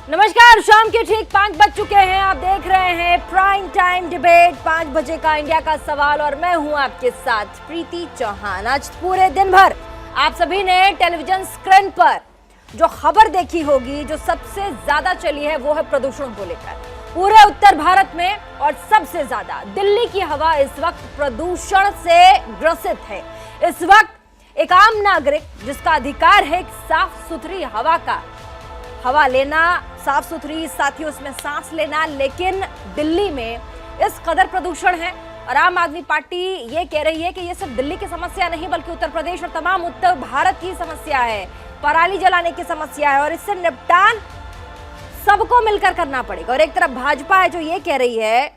नमस्कार, शाम के ठीक 5 बज चुके हैं। आप देख रहे हैं प्राइम टाइम डिबेट 5 बजे का इंडिया का सवाल और मैं हूं आपके साथ प्रीति चौहान। आज पूरे दिन भर आप सभी ने टेलीविजन स्क्रीन पर जो खबर देखी होगी, जो सबसे ज्यादा चली है वो है प्रदूषण को लेकर पूरे उत्तर भारत में। और सबसे ज्यादा दिल्ली की हवा इस वक्त प्रदूषण से ग्रसित है। इस वक्त एक आम नागरिक जिसका अधिकार है साफ सुथरी हवा लेना, साफ सुथरी, साथ ही उसमें सांस लेना, लेकिन दिल्ली में इस कदर प्रदूषण है। और आम आदमी पार्टी ये कह रही है कि ये सिर्फ दिल्ली की समस्या नहीं बल्कि उत्तर प्रदेश और तमाम उत्तर भारत की समस्या है, पराली जलाने की समस्या है और इससे निपटान सबको मिलकर करना पड़ेगा। और एक तरफ भाजपा है जो ये कह रही है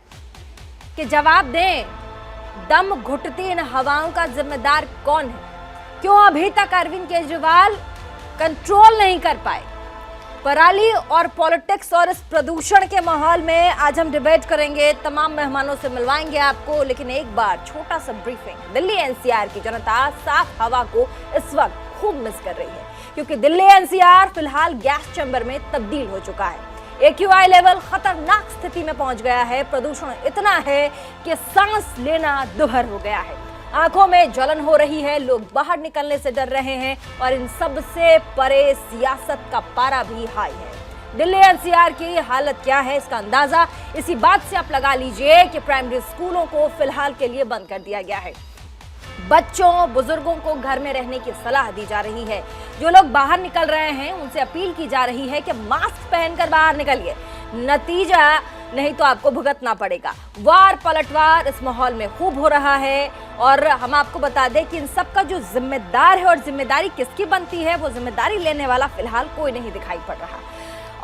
कि जवाब दें, दम घुटती इन हवाओं का जिम्मेदार कौन है? क्यों अभी तक अरविंद केजरीवाल कंट्रोल नहीं कर पाए? पराली और पॉलिटिक्स और इस प्रदूषण के माहौल में आज हम डिबेट करेंगे। तमाम मेहमानों से मिलवाएंगे आपको, लेकिन एक बार छोटा सा ब्रीफिंग। दिल्ली एनसीआर की जनता साफ हवा को इस वक्त खूब मिस कर रही है क्योंकि दिल्ली एनसीआर फिलहाल गैस चैम्बर में तब्दील हो चुका है। AQI लेवल खतरनाक स्थिति में पहुंच गया है। प्रदूषण इतना है कि सांस लेना दुभर हो गया है, आंखों में जलन हो रही है, लोग बाहर निकलने से डर रहे हैं और इन सब से परे सियासत का पारा भी हाई है। दिल्ली एनसीआर की हालत क्या है इसका अंदाजा इसी बात से आप लगा लीजिए कि प्राइमरी स्कूलों को फिलहाल के लिए बंद कर दिया गया है। बच्चों बुजुर्गों को घर में रहने की सलाह दी जा रही है। जो लोग बाहर निकल रहे हैं उनसे अपील की जा रही है कि मास्क पहनकर बाहर निकलिए, नतीजा नहीं तो आपको भुगतना पड़ेगा। वार पलटवार इस माहौल में खूब हो रहा है और हम आपको बता दें कि इन सब का जो जिम्मेदार है और जिम्मेदारी किसकी बनती है, वो जिम्मेदारी लेने वाला फिलहाल कोई नहीं दिखाई पड़ रहा।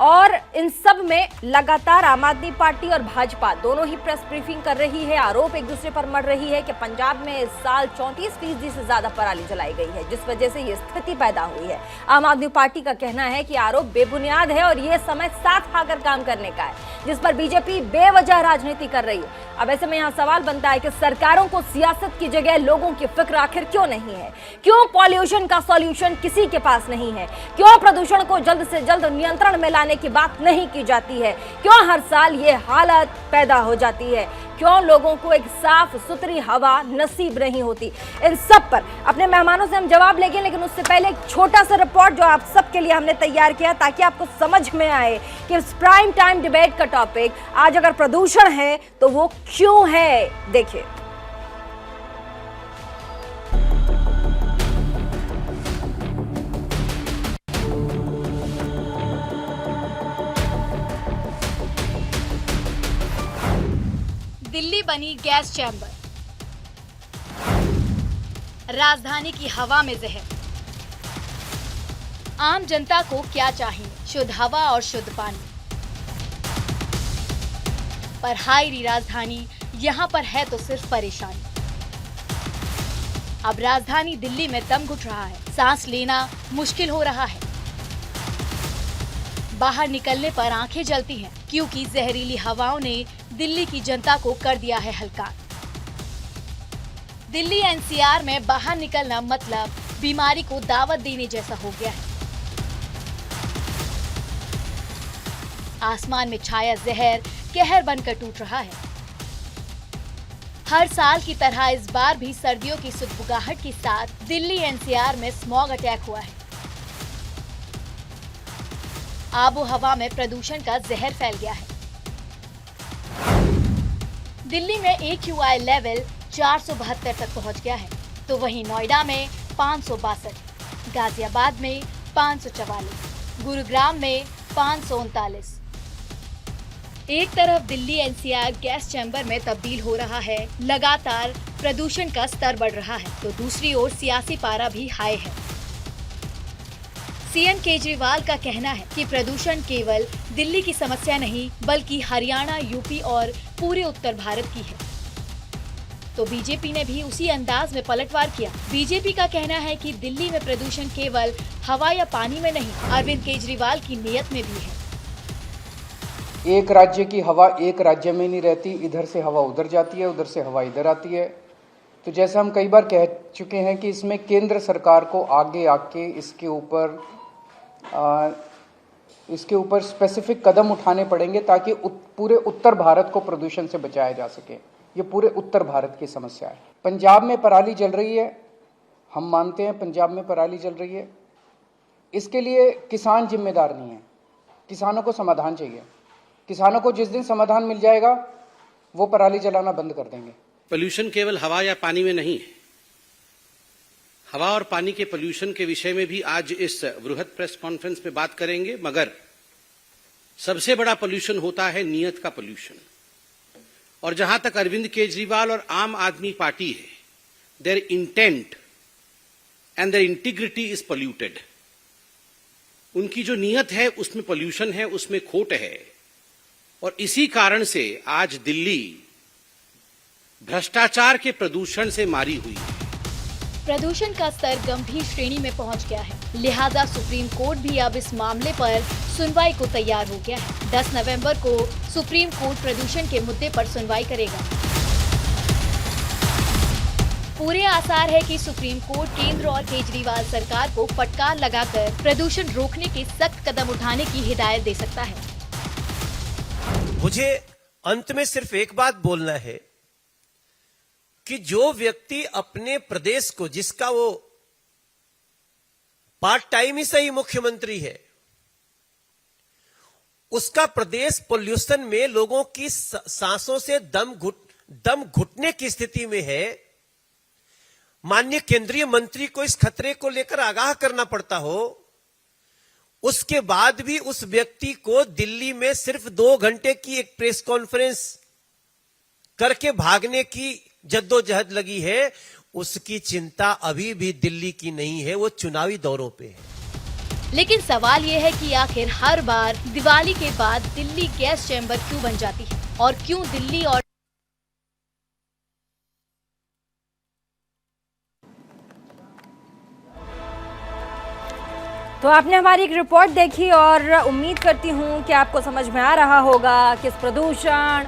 और इन सब में लगातार आम आदमी पार्टी और भाजपा दोनों ही प्रेस ब्रीफिंग कर रही है। आरोप एक दूसरे पर मढ़ रही है कि पंजाब में इस साल 34% से ज्यादा पराली जलाई गई है, जिस वजह से ये स्थिति पैदा हुई है। आम आदमी पार्टी का कहना है कि आरोप बेबुनियाद है और ये समय साथ आकर काम करने का है, जिस पर बीजेपी बेवजह राजनीति कर रही है। अब ऐसे में यहाँ सवाल बनता है कि सरकारों को सियासत की जगह लोगों की फिक्र आखिर क्यों नहीं है? क्यों पॉल्यूशन का सॉल्यूशन किसी के पास नहीं है? क्यों प्रदूषण को जल्द से जल्द नियंत्रण में लाने की बात नहीं की जाती है? क्यों हर साल ये हालत पैदा हो जाती है? क्यों लोगों को एक साफ सुथरी हवा नसीब नहीं होती? इन सब पर अपने मेहमानों से हम जवाब लेंगे, लेकिन उससे पहले एक छोटा सा रिपोर्ट जो आप सबके लिए हमने तैयार किया ताकि आपको समझ में आए कि इस प्राइम टाइम डिबेट का टॉपिक आज अगर प्रदूषण है तो वो क्यों है। देखिए, दिल्ली बनी गैस चैम्बर, राजधानी की हवा में जहर। आम जनता को क्या चाहिए? शुद्ध हवा और शुद्ध पानी। पर हाय री राजधानी, यहाँ पर है तो सिर्फ परेशानी। अब राजधानी दिल्ली में दम घुट रहा है, सांस लेना मुश्किल हो रहा है। बाहर निकलने पर आंखें जलती हैं क्योंकि जहरीली हवाओं ने दिल्ली की जनता को कर दिया है हलकान। दिल्ली एनसीआर में बाहर निकलना मतलब बीमारी को दावत देने जैसा हो गया है। आसमान में छाया जहर कहर बनकर टूट रहा है। हर साल की तरह इस बार भी सर्दियों की सुगबुगाहट के साथ दिल्ली एनसीआर में स्मॉग अटैक हुआ है। आबो हवा में प्रदूषण का जहर फैल गया है। दिल्ली में AQI लेवल 472 तक पहुंच गया है, तो वहीं नोएडा में 562, गाजियाबाद में 544, गुरुग्राम में 539। एक तरफ दिल्ली एनसीआर गैस चैम्बर में तब्दील हो रहा है, लगातार प्रदूषण का स्तर बढ़ रहा है, तो दूसरी ओर सियासी पारा भी हाई है। सीएम केजरीवाल का कहना है कि प्रदूषण केवल दिल्ली की समस्या नहीं बल्कि हरियाणा, यूपी और पूरे उत्तर भारत की है। तो बीजेपी ने भी उसी अंदाज में पलटवार किया। बीजेपी का कहना है कि दिल्ली में प्रदूषण केवल हवा या पानी में नहीं, अरविंद केजरीवाल की नीयत में भी है। एक राज्य की हवा एक राज्य में नहीं रहती, इधर से हवा उधर जाती है, उधर से हवा इधर आती है। तो जैसा हम कई बार कह चुके हैं कि इसमें केंद्र सरकार को आगे आके इसके ऊपर इसके ऊपर स्पेसिफिक कदम उठाने पड़ेंगे ताकि पूरे उत्तर भारत को प्रदूषण से बचाया जा सके। ये पूरे उत्तर भारत की समस्या है। पंजाब में पराली जल रही है, हम मानते हैं पंजाब में पराली जल रही है, इसके लिए किसान जिम्मेदार नहीं है। किसानों को समाधान चाहिए। किसानों को जिस दिन समाधान मिल जाएगा वो पराली जलाना बंद कर देंगे। पोल्यूशन केवल हवा या पानी में नहीं है। हवा और पानी के पोल्यूशन के विषय में भी आज इस बृहद प्रेस कॉन्फ्रेंस में बात करेंगे, मगर सबसे बड़ा पोल्यूशन होता है नीयत का पोल्यूशन। और जहां तक अरविंद केजरीवाल और आम आदमी पार्टी है, their intent and their integrity is polluted. उनकी जो नीयत है उसमें पोल्यूशन है, उसमें खोट है। और इसी कारण से आज दिल्ली भ्रष्टाचार के प्रदूषण से मारी हुई है। प्रदूषण का स्तर गंभीर श्रेणी में पहुंच गया है, लिहाजा सुप्रीम कोर्ट भी अब इस मामले पर सुनवाई को तैयार हो गया है। 10 नवंबर को सुप्रीम कोर्ट प्रदूषण के मुद्दे पर सुनवाई करेगा। पूरे आसार है कि सुप्रीम कोर्ट केंद्र और केजरीवाल सरकार को फटकार लगाकर प्रदूषण रोकने के सख्त कदम उठाने की हिदायत दे सकता है। मुझे अंत में सिर्फ एक बात बोलना है कि जो व्यक्ति अपने प्रदेश को, जिसका वो पार्ट टाइम ही सही मुख्यमंत्री है, उसका प्रदेश पोल्यूशन में लोगों की सांसों से दम घुटने की स्थिति में है, माननीय केंद्रीय मंत्री को इस खतरे को लेकर आगाह करना पड़ता हो, उसके बाद भी उस व्यक्ति को दिल्ली में सिर्फ 2 घंटे की एक प्रेस कॉन्फ्रेंस करके भागने की जद्दोजहद लगी है, उसकी चिंता अभी भी दिल्ली की नहीं है, वो चुनावी दौरों पे है। लेकिन सवाल यह है कि आखिर हर बार दिवाली के बाद दिल्ली गैस चैम्बर क्यों बन जाती है और क्यों दिल्ली और तो आपने हमारी एक रिपोर्ट देखी और उम्मीद करती हूँ कि आपको समझ में आ रहा होगा कि इस प्रदूषण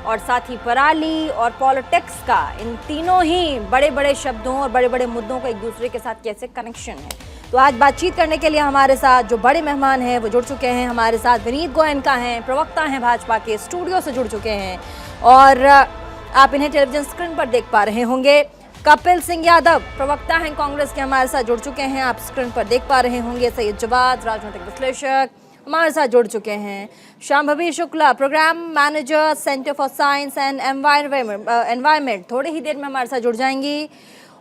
और साथ ही पराली और पॉलिटिक्स का, इन तीनों ही बड़े बड़े शब्दों और बड़े बड़े मुद्दों का एक दूसरे के साथ कैसे कनेक्शन है। तो आज बातचीत करने के लिए हमारे साथ जो बड़े मेहमान हैं वो जुड़ चुके हैं। हमारे साथ विनीत गोयनका हैं, प्रवक्ता हैं भाजपा के, स्टूडियो से जुड़ चुके हैं और आप इन्हें टेलीविजन स्क्रीन पर देख पा रहे होंगे। कपिल सिंह यादव प्रवक्ता हैं कांग्रेस के, हमारे साथ जुड़ चुके हैं, आप स्क्रीन पर देख पा रहे होंगे। सैयद जवाद राजनीतिक विश्लेषक हमारे साथ जुड़ चुके हैं। Shambhavi Shukla programme manager centre for science and environment थोड़ी ही देर में हमारे साथ जुड़ जाएंगी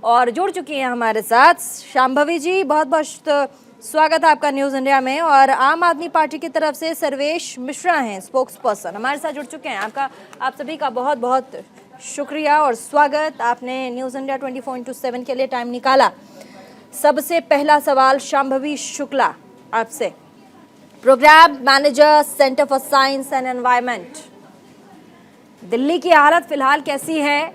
और जुड़ चुकी हैं हमारे साथ। शांभवी जी, बहुत बहुत स्वागत है आपका न्यूज़ इंडिया में। और आम आदमी पार्टी की तरफ से सर्वेश मिश्रा हैं, स्पोक्स पर्सन, हमारे साथ जुड़ चुके हैं। आप सभी का बहुत बहुत शुक्रिया और स्वागत, आपने न्यूज़ इंडिया 24/7 के लिए टाइम निकाला। सबसे पहला सवाल शांभवी शुक्ला आपसे, programme manager centre for science and environment, Delhi की हालत फिलहाल कैसी है?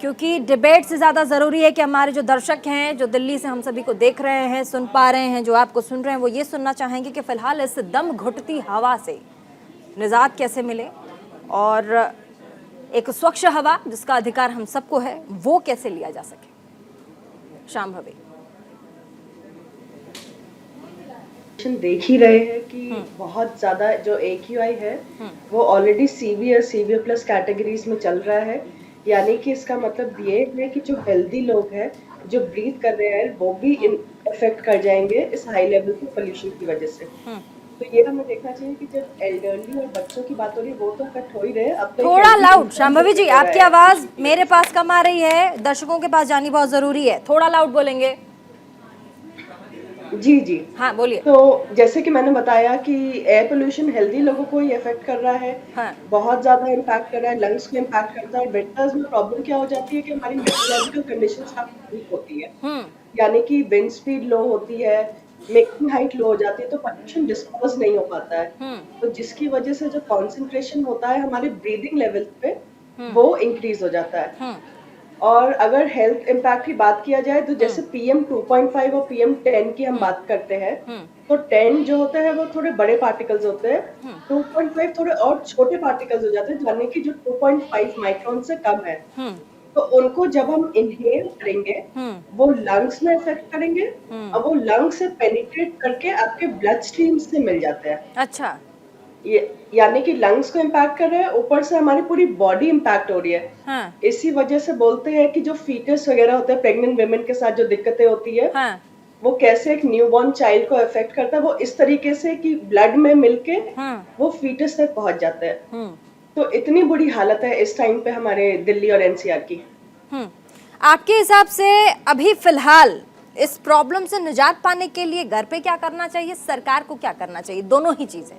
क्योंकि डिबेट से ज़्यादा ज़रूरी है कि हमारे जो दर्शक हैं, जो दिल्ली से हम सभी को देख रहे हैं, सुन पा रहे हैं, जो आपको सुन रहे हैं, वो ये सुनना चाहेंगे कि फ़िलहाल इस दम घुटती हवा से निजात कैसे मिले और एक स्वच्छ हवा जिसका अधिकार हम सबको है वो कैसे लिया जा सके। शांभवी, देख ही रहे हैं कि बहुत ज्यादा जो AQI है वो ऑलरेडी सीवियर प्लस कैटेगरीज में चल रहा है। यानी कि इसका मतलब ये है कि जो हेल्दी लोग हैं, जो ब्रीथ कर रहे हैं, वो भी इफेक्ट कर जाएंगे इस हाई लेवल के पोल्यूशन की वजह से। तो ये हमें देखना चाहिए कि जब एल्डरली और बच्चों की बात हो रही है वो तो इफेक्ट हो ही रहे हैं। अब तो थोड़ा लाउड शांभवी जी, आपकी आवाज मेरे पास कम आ रही है, दर्शकों के पास जानी बहुत जरूरी है, थोड़ा लाउड बोलेंगे। जी हाँ बोलिए। तो जैसे कि मैंने बताया कि एयर पोल्यूशन हेल्दी लोगों को ही इफेक्ट कर रहा है। हाँ। बहुत ज्यादा इम्पैक्ट कर रहा है, लंग्स को इम्पैक्ट करता है। और विंटर्स में प्रॉब्लम क्या हो जाती है कि हमारी मेट्रोलॉजिकल कंडीशंस काफी वीक होती है, यानी कि विंड स्पीड लो होती है, मिक्सिंग हाइट लो हो जाती है, तो पोल्यूशन डिस्पर्स नहीं हो पाता है। तो जिसकी वजह से जो कॉन्सेंट्रेशन होता है हमारे ब्रीदिंग लेवल पे वो इंक्रीज हो जाता है। और अगर हेल्थ इम्पैक्ट की बात किया जाए तो जैसे PM 2.5 और PM 10 की हम बात करते हैं, तो 10 जो होता है वो थोड़े बड़े पार्टिकल्स होते हैं, 2.5 थोड़े और छोटे पार्टिकल्स हो जाते हैं, यानी कि जो 2.5 माइक्रोन से कम है। तो उनको जब हम इनहेल करेंगे वो लंग्स में इफेक्ट करेंगे और वो लंग्स से पेनिट्रेट करके आपके ब्लड स्ट्रीम से मिल जाते हैं। अच्छा। ये यानी कि लंग्स को इम्पैक्ट कर रहे हैं, ऊपर से हमारी पूरी बॉडी इम्पैक्ट हो रही है। हाँ। इसी वजह से बोलते हैं कि जो फीटस वगैरह होते हैं, प्रेग्नेंट वुमेन के साथ जो दिक्कतें होती है, हाँ। वो कैसे एक न्यूबॉर्न चाइल्ड को अफेक्ट करता है, वो इस तरीके से कि ब्लड में मिलके वो फीटस तक पहुंच जाता है। तो इतनी बुरी हालत है इस टाइम पे हमारे दिल्ली और एनसीआर की। आपके हिसाब से अभी फिलहाल इस प्रॉब्लम से निजात पाने के लिए घर पे क्या करना चाहिए, सरकार को क्या करना चाहिए, दोनों ही चीजें?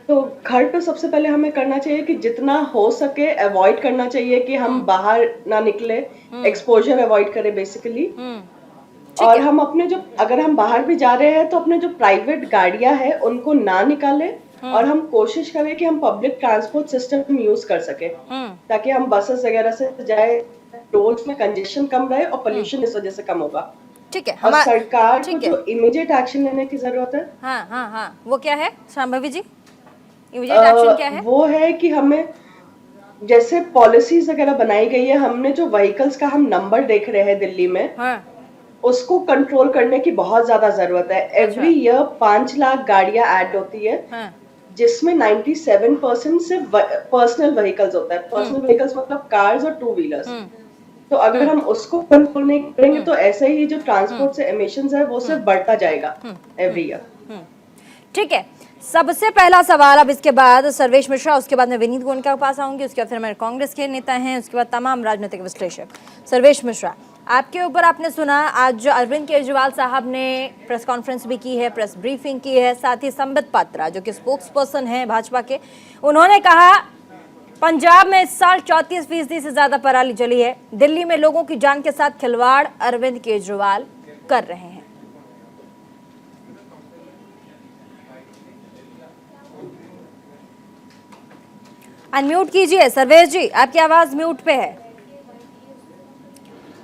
तो घर पे सबसे पहले हमें करना चाहिए कि जितना हो सके अवॉइड करना चाहिए कि हम बाहर ना निकले, एक्सपोजर अवॉइड करें बेसिकली। और हम अपने जो, अगर हम बाहर भी जा रहे हैं तो अपने जो प्राइवेट गाड़ियां हैं उनको ना निकालें और हम कोशिश करें कि हम पब्लिक ट्रांसपोर्ट सिस्टम यूज कर सके, ताकि हम बसेस वगैरह से जाए, रोड्स में कंजेशन कम रहे और पोल्यूशन इस वजह से कम होगा। ठीक है। और सरकार को जो इमीडिएट एक्शन लेने की जरूरत है, हाँ, वो क्या है शांभवी जी? इमीडिएट एक्शन क्या है? वो है कि हमें जैसे पॉलिसीज वगैरह बनाई गई है, हमने जो व्हीकल्स का हम नंबर देख रहे हैं दिल्ली में, उसको कंट्रोल करने की बहुत ज्यादा जरूरत है। एवरी ईयर 5 लाख गाड़ियां ऐड होती है, जिसमें 97% सिर्फ पर्सनल व्हीकल्स होता है। पर्सनल व्हीकल्स मतलब कार्स और 2 व्हीलर्स। तो अगर हम उसको कंट्रोल नहीं करेंगे तो ऐसे ही जो ट्रांसपोर्ट से एमिशंस है वो सिर्फ बढ़ता जाएगा एवरी ईयर। ठीक है, सबसे पहला सवाल अब इसके बाद सर्वेश मिश्रा, उसके बाद मैं विनीत गोयनका के पास आऊंगी, उसके बाद फिर हमारे कांग्रेस के नेता हैं, उसके बाद तमाम राजनीतिक विश्लेषक। सर्वेश मिश्रा, आपके ऊपर आपने सुना आज अरविंद केजरीवाल साहब ने प्रेस कॉन्फ्रेंस भी की है, प्रेस ब्रीफिंग की है, साथ ही संबित पात्रा जो कि स्पोक्स पर्सन हैं भाजपा के, उन्होंने कहा पंजाब में इस साल 34% से ज्यादा पराली जली है, दिल्ली में लोगों की जान के साथ खिलवाड़ अरविंद केजरीवाल कर रहे हैं। अनम्यूट कीजिए सर्वेश जी, आपकी आवाज म्यूट पे है,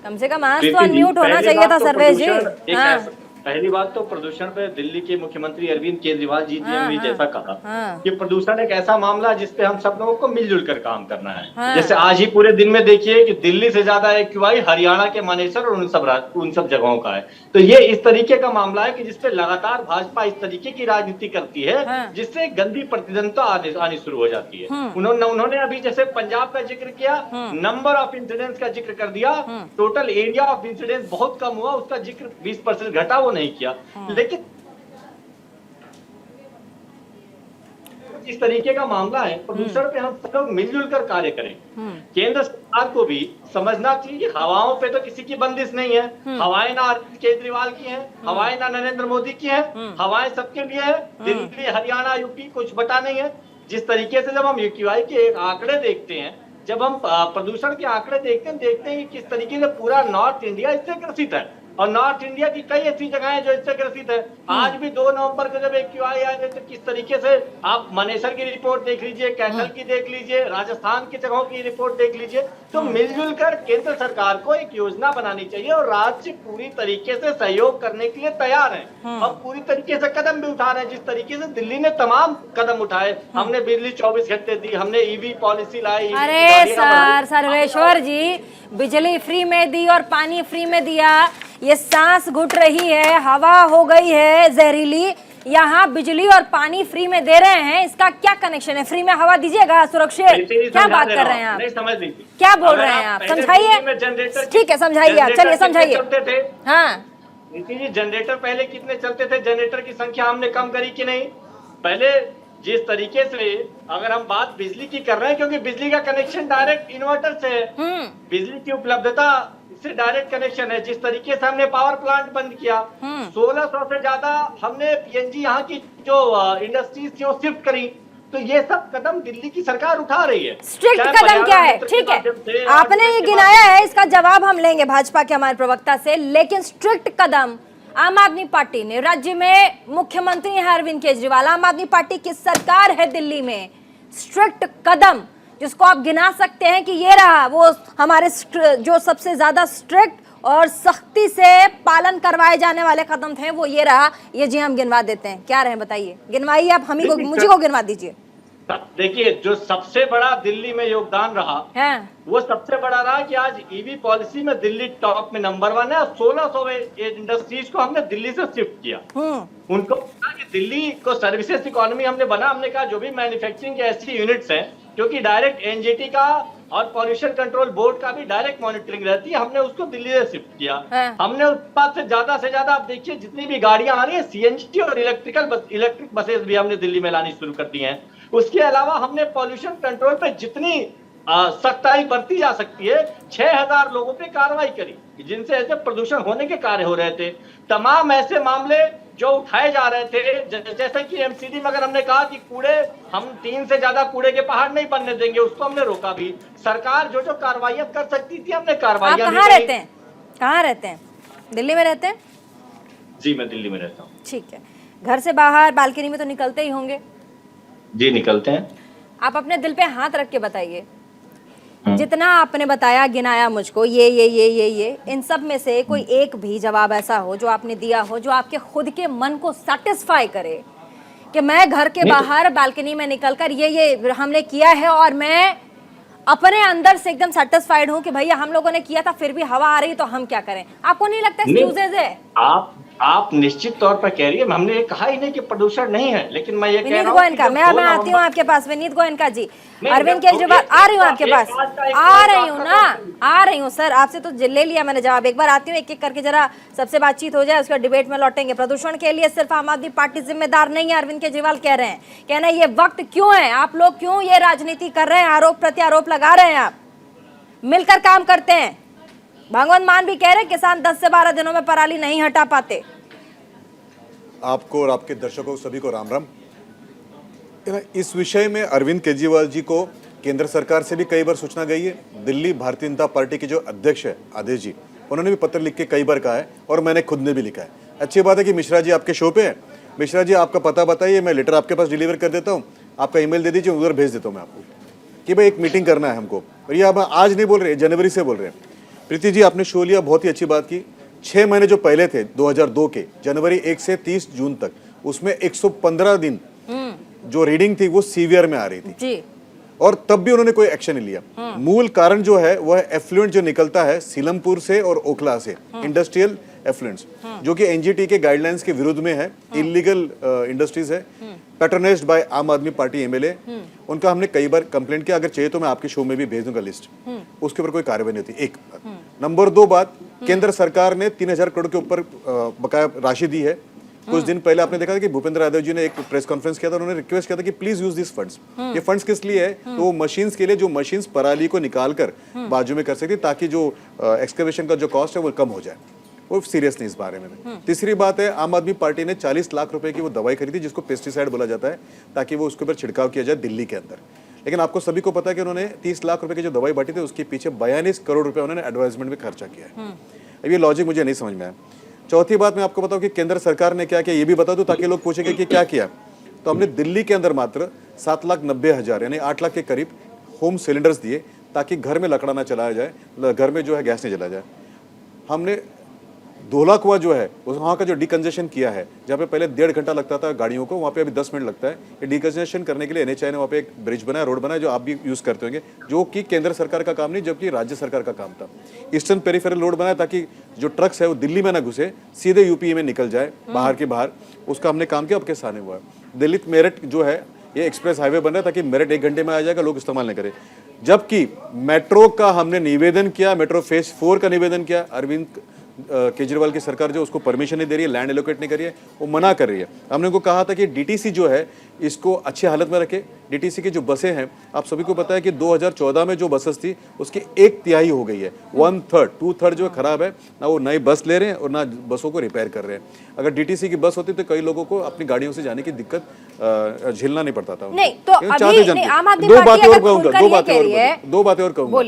कम से कम आज तो अनम्यूट होना चाहिए था सर्वेश जी। हाँ। पहली बात तो प्रदूषण पे दिल्ली के मुख्यमंत्री अरविंद केजरीवाल जी ने भी जैसा कहा कि प्रदूषण एक ऐसा मामला है जिसपे हम सब लोगों को मिलजुल कर काम करना है। जैसे आज ही पूरे दिन में देखिए कि दिल्ली से ज्यादा एक्यूआई हरियाणा के मानेसर और उन सब जगहों का है। तो ये इस तरीके का मामला है कि जिसपे लगातार भाजपा इस तरीके की राजनीति करती है, जिससे गंदी प्रतिद्वंदता आनी शुरू हो जाती है। उन्होंने अभी जैसे पंजाब का जिक्र किया, नंबर ऑफ इंसिडेंट्स का जिक्र कर दिया, टोटल एरिया ऑफ इंसिडेंट्स बहुत कम हुआ, उसका जिक्र 20% घटा, वो नहीं किया। लेकिन इस तरीके का मामला है, प्रदूषण पे हम सब लोग मिलजुल कर कार्य करें। केंद्र सरकार को भी समझना चाहिए कि हवाओं पे तो किसी की बंदिश नहीं है। हवाएं ना अरविंद केजरीवाल की हैं, हवाएं ना नरेंद्र मोदी की हैं, हवाएं सबके लिए है। दिल्ली, हरियाणा, यूपी कुछ बता नहीं है। जिस तरीके से जब हम एक्यूआई के आंकड़े देखते हैं, जब हम प्रदूषण के आंकड़े देखते हैं कि किस तरीके से पूरा नॉर्थ इंडिया इससे ग्रसित है और नॉर्थ इंडिया की कई ऐसी जगह हैं जो इससे ग्रसित है। आज भी 2 नवंबर को जब एक्यूआई आए थे तो किस तरीके से आप मनेसर की रिपोर्ट देख लीजिए, कैथल की देख लीजिए, राजस्थान की जगहों की रिपोर्ट देख लीजिए। तो मिलजुल कर केंद्र सरकार को एक योजना बनानी चाहिए और राज्य पूरी तरीके से सहयोग करने के लिए तैयार है और पूरी तरीके से कदम भी उठा रहे हैं। जिस तरीके से दिल्ली ने तमाम कदम उठाए, हमने बिजली 24 घंटे दी, हमने ईवी पॉलिसी लाई। अरे सर सर्वेश्वर जी, बिजली फ्री में दी और पानी फ्री में दिया, ये सांस घुट रही है, हवा हो गई है जहरीली, यहाँ बिजली और पानी फ्री में दे रहे हैं, इसका क्या कनेक्शन है? फ्री में हवा दीजिएगा सुरक्षित, क्या बात कर रहे हैं आप? समझ लीजिए, क्या बोल रहे हैं आप? समझाइए। ठीक है समझाइए आप, चलिए समझाइए। हाँ नीति जी, जनरेटर पहले कितने चलते थे? जनरेटर की संख्या हमने कम करी कि नहीं? पहले जिस तरीके से अगर हम बात बिजली की कर रहे हैं, क्योंकि बिजली का कनेक्शन डायरेक्ट इन्वर्टर से है, बिजली की उपलब्धता से डायरेक्ट कनेक्शन है। जिस तरीके से हमने पावर प्लांट बंद किया, 1600 से ज्यादा हमने पीएनजी यहाँ की जो इंडस्ट्रीज थी वो शिफ्ट करी। तो ये सब कदम दिल्ली की सरकार उठा रही है। स्ट्रिक्ट कदम क्या है? ठीक है, आपने ये गिनाया है, इसका जवाब हम लेंगे भाजपा के हमारे प्रवक्ता से, लेकिन स्ट्रिक्ट कदम आम आदमी पार्टी ने, राज्य में मुख्यमंत्री है अरविंद केजरीवाल, आम आदमी पार्टी की सरकार है दिल्ली में, स्ट्रिक्ट कदम जिसको आप गिना सकते हैं कि ये रहा वो हमारे जो सबसे ज्यादा स्ट्रिक्ट और सख्ती से पालन करवाए जाने वाले कदम थे, वो ये रहा। ये जी हम गिनवा देते हैं, क्या रहे बताइए, गिनवाइए आप, मुझे को गिनवा दीजिए। देखिए, जो सबसे बड़ा दिल्ली में योगदान रहा है वो सबसे बड़ा रहा कि आज ईवी पॉलिसी में दिल्ली टॉप में नंबर 1 है और 1600 इंडस्ट्रीज को हमने दिल्ली से शिफ्ट किया। उनको कहा कि दिल्ली को सर्विसेज इकोनॉमी हमने बना, हमने कहा जो भी मैन्युफैक्चरिंग के ऐसी यूनिट्स हैं क्योंकि डायरेक्ट एनजीटी का और पॉल्यूशन कंट्रोल बोर्ड का भी डायरेक्ट मॉनिटरिंग रहती है, हमने उसको दिल्ली से शिफ्ट किया। हमने उस बात से ज्यादा आप देखिए जितनी भी गाड़ियां आ रही है सीएनजी और इलेक्ट्रिक बसेस भी हमने दिल्ली में लानी शुरू कर दी हैं। उसके अलावा हमने पॉल्यूशन कंट्रोल पे जितनी सख्ताई बरती जा सकती है 6000 लोगों पे कार्रवाई करी जिनसे ऐसे प्रदूषण होने के कार्य हो रहे थे। तमाम ऐसे मामले जो उठाए जा रहे थे जैसे कि एमसीडी में अगर हमने कहा कि कूड़े हम 3 से ज्यादा कूड़े के पहाड़ नहीं बनने देंगे, उसको हमने रोका भी। सरकार जो जो कार्रवाइयां कर सकती थी हमने कार्रवाइयां कहाँ रहते हैं? कहाँ रहते हैं? दिल्ली में रहते हैं? जी मैं दिल्ली में रहता हूँ। ठीक है। घर से बाहर बालकनी में तो निकलते ही होंगे? जी निकलते हैं। आप अपने दिल पे हाथ रख के बताइए, जितना आपने बताया गिनाया मुझको ये इन सब में से कोई एक भी जवाब ऐसा हो जो आपने दिया हो जो आपके खुद के मन को सेटिस्फाई करे कि मैं घर के बाहर बालकनी में निकलकर ये हमने किया है और मैं अपने अंदर से एकदम सेटिस्फाइड हूं कि भैया हम लोगों ने किया था फिर भी हवा आ रही तो हम क्या करें? आपको नहीं लगता एक्सक्यूजेज है? आप निश्चित तौर पर कह रही है, हमने ये कहा ही नहीं कि प्रदूषण नहीं है, लेकिन मैं ये कह रहा हूं गोयनका, मैं आती हूँ आपके पास। विनीत गोयनका जी, अरविंद केजरीवाल, आ रही हूँ आपके पास, आ रही हूँ ना, आ रही हूँ सर। आपसे तो ले लिया मैंने जवाब, एक बार आती हूँ, एक एक करके जरा सबसे बातचीत हो जाए, उसके डिबेट में लौटेंगे। प्रदूषण के लिए सिर्फ आम आदमी पार्टी जिम्मेदार नहीं है, अरविंद केजरीवाल कह रहे हैं। कहना ये वक्त क्यों है, आप लोग क्यों ये राजनीति कर रहे हैं, आरोप प्रत्यारोप लगा रहे हैं, आप मिलकर काम करते हैं। भगवंत मान भी कह रहे हैं किसान 10 से 12 दिनों में पराली नहीं हटा पाते। आपको और आपके दर्शकों सभी को राम राम। इस विषय में अरविंद केजरीवाल जी को केंद्र सरकार से भी कई बार सूचना गई है। दिल्ली भारतीय जनता पार्टी के जो अध्यक्ष है आदेश जी, उन्होंने भी पत्र लिख के कई बार कहा है और मैंने खुद ने भी लिखा है। अच्छी बात है कि मिश्रा जी आपके शो पे है। मिश्रा जी आपका पता बताइए, मैं लेटर आपके पास डिलीवर कर देता हूँ, आपका ईमेल दे दीजिए, उधर भेज देता हूँ मैं आपको कि भाई एक मीटिंग करना है हमको। और ये आप आज नहीं बोल रहे, जनवरी से बोल रहे हैं। प्रीति जी आपने शो लिया, बहुत ही अच्छी बात की। 6 महीने जो पहले थे 2002 के जनवरी 1 से 30 जून तक, उसमें 115 दिन जो रीडिंग थी वो सीवियर में आ रही थी जी। और तब भी उन्होंने कोई एक्शन नहीं लिया। मूल कारण जो है वह एफ्लुएंट जो निकलता है सीलमपुर से और ओखला से, इंडस्ट्रियल एफ्लुएंट्स, जो कि एनजीटी के गाइडलाइंस के विरुद्ध में है, इलीगल इंडस्ट्रीज है, पैटर्नाइज्ड बाय आम आदमी पार्टी एमएलए। उनका हमने कई बार कंप्लेंट किया, अगर चाहिए तो मैं आपके शो में भी भेज दूंगा लिस्ट। उसके ऊपर कोई कार्रवाई नहीं होती। एक नंबर 2 बात, केंद्र सरकार ने 3000 करोड़ के ऊपर बकाया राशि दी है। कुछ दिन पहले आपने देखा था कि भूपेंद्र यादव जी ने एक प्रेस कॉन्फ्रेंस किया था, उन्होंने रिक्वेस्ट किया था कि प्लीज यूज दिस फंड्स। ये फंड्स किस लिए है? तो वो मशीन्स के लिए, जो मशीन्स पराली को निकाल कर बाजू में कर सकती, ताकि जो एक्सकवेशन का जो कॉस्ट है वो कम हो जाए। वो सीरियस नहीं इस बारे में। तीसरी बात है, आम आदमी पार्टी ने 40 लाख रुपए की वो दवाई खरीदी जिसको पेस्टिसाइड बोला जाता है, ताकि वो उसके ऊपर छिड़काव किया जाए दिल्ली के अंदर। लेकिन आपको सभी को पता है कि उन्होंने 30 लाख रुपए की जो दवाई बांटी थी उसके पीछे 42 करोड़ रुपए उन्होंने एडवर्टाइजमेंट में खर्चा किया है। अब ये लॉजिक मुझे नहीं समझ में आया। चौथी बात मैं आपको बताऊं कि केंद्र सरकार ने क्या किया, ये भी बता दूं ताकि लोग पूछेंगे कि क्या किया। तो हमने दिल्ली के अंदर मात्र 7,90,000 यानी 8 लाख के करीब होम सिलेंडर्स दिए, ताकि घर में लकड़ा ना चलाया जाए, घर में जो है गैस नहीं जलाया जाए। हमने धोला कुआं जो है वहाँ का जो डिकंजेशन किया है, जहाँ पे पहले 1.5 घंटा लगता था गाड़ियों को, वहाँ पे अभी 10 मिनट लगता है। ये डिकंजेशन करने के लिए एनएचआई ने वहाँ पे एक ब्रिज बनाया, रोड बनाया, जो आप भी यूज़ करते होंगे, जो कि केंद्र सरकार का काम नहीं जबकि राज्य सरकार का काम था। ईस्टर्न पेरिफेरल रोड बनाया ताकि जो ट्रक्स है वो दिल्ली में ना घुसे, सीधे यूपी में निकल जाए बाहर के बाहर। उसका हमने काम किया, आपके सामने हुआ है। दिल्ली मेरठ जो है ये एक्सप्रेस हाईवे बन रहा है ताकि मेरठ 1 घंटे में आ जाएगा, लोग इस्तेमाल नहीं करें। जबकि मेट्रो का हमने निवेदन किया, मेट्रो फेज 4 का निवेदन किया, अरविंद केजरीवाल की सरकार जो उसको परमिशन नहीं दे रही है, लैंड एलोकेट नहीं कर रही है, वो मना कर रही है। हमने उनको कहा था कि डीटीसी जो है इसको अच्छी हालत में रखे। डीटीसी की जो बसें हैं, आप सभी को पता है कि 2014 में जो बसेस थी उसकी 1/3 हो गई है, 1/3 2/3 जो खराब है, ना वो नई बस ले रहे हैं और ना बसों को रिपेयर कर रहे हैं। अगर डीटीसी की बस होती तो कई लोगों को अपनी गाड़ियों से जाने की दिक्कत झेलना नहीं पड़ता था। नहीं तो अभी आम आदमी पार्टी दो बातें और कहूंगा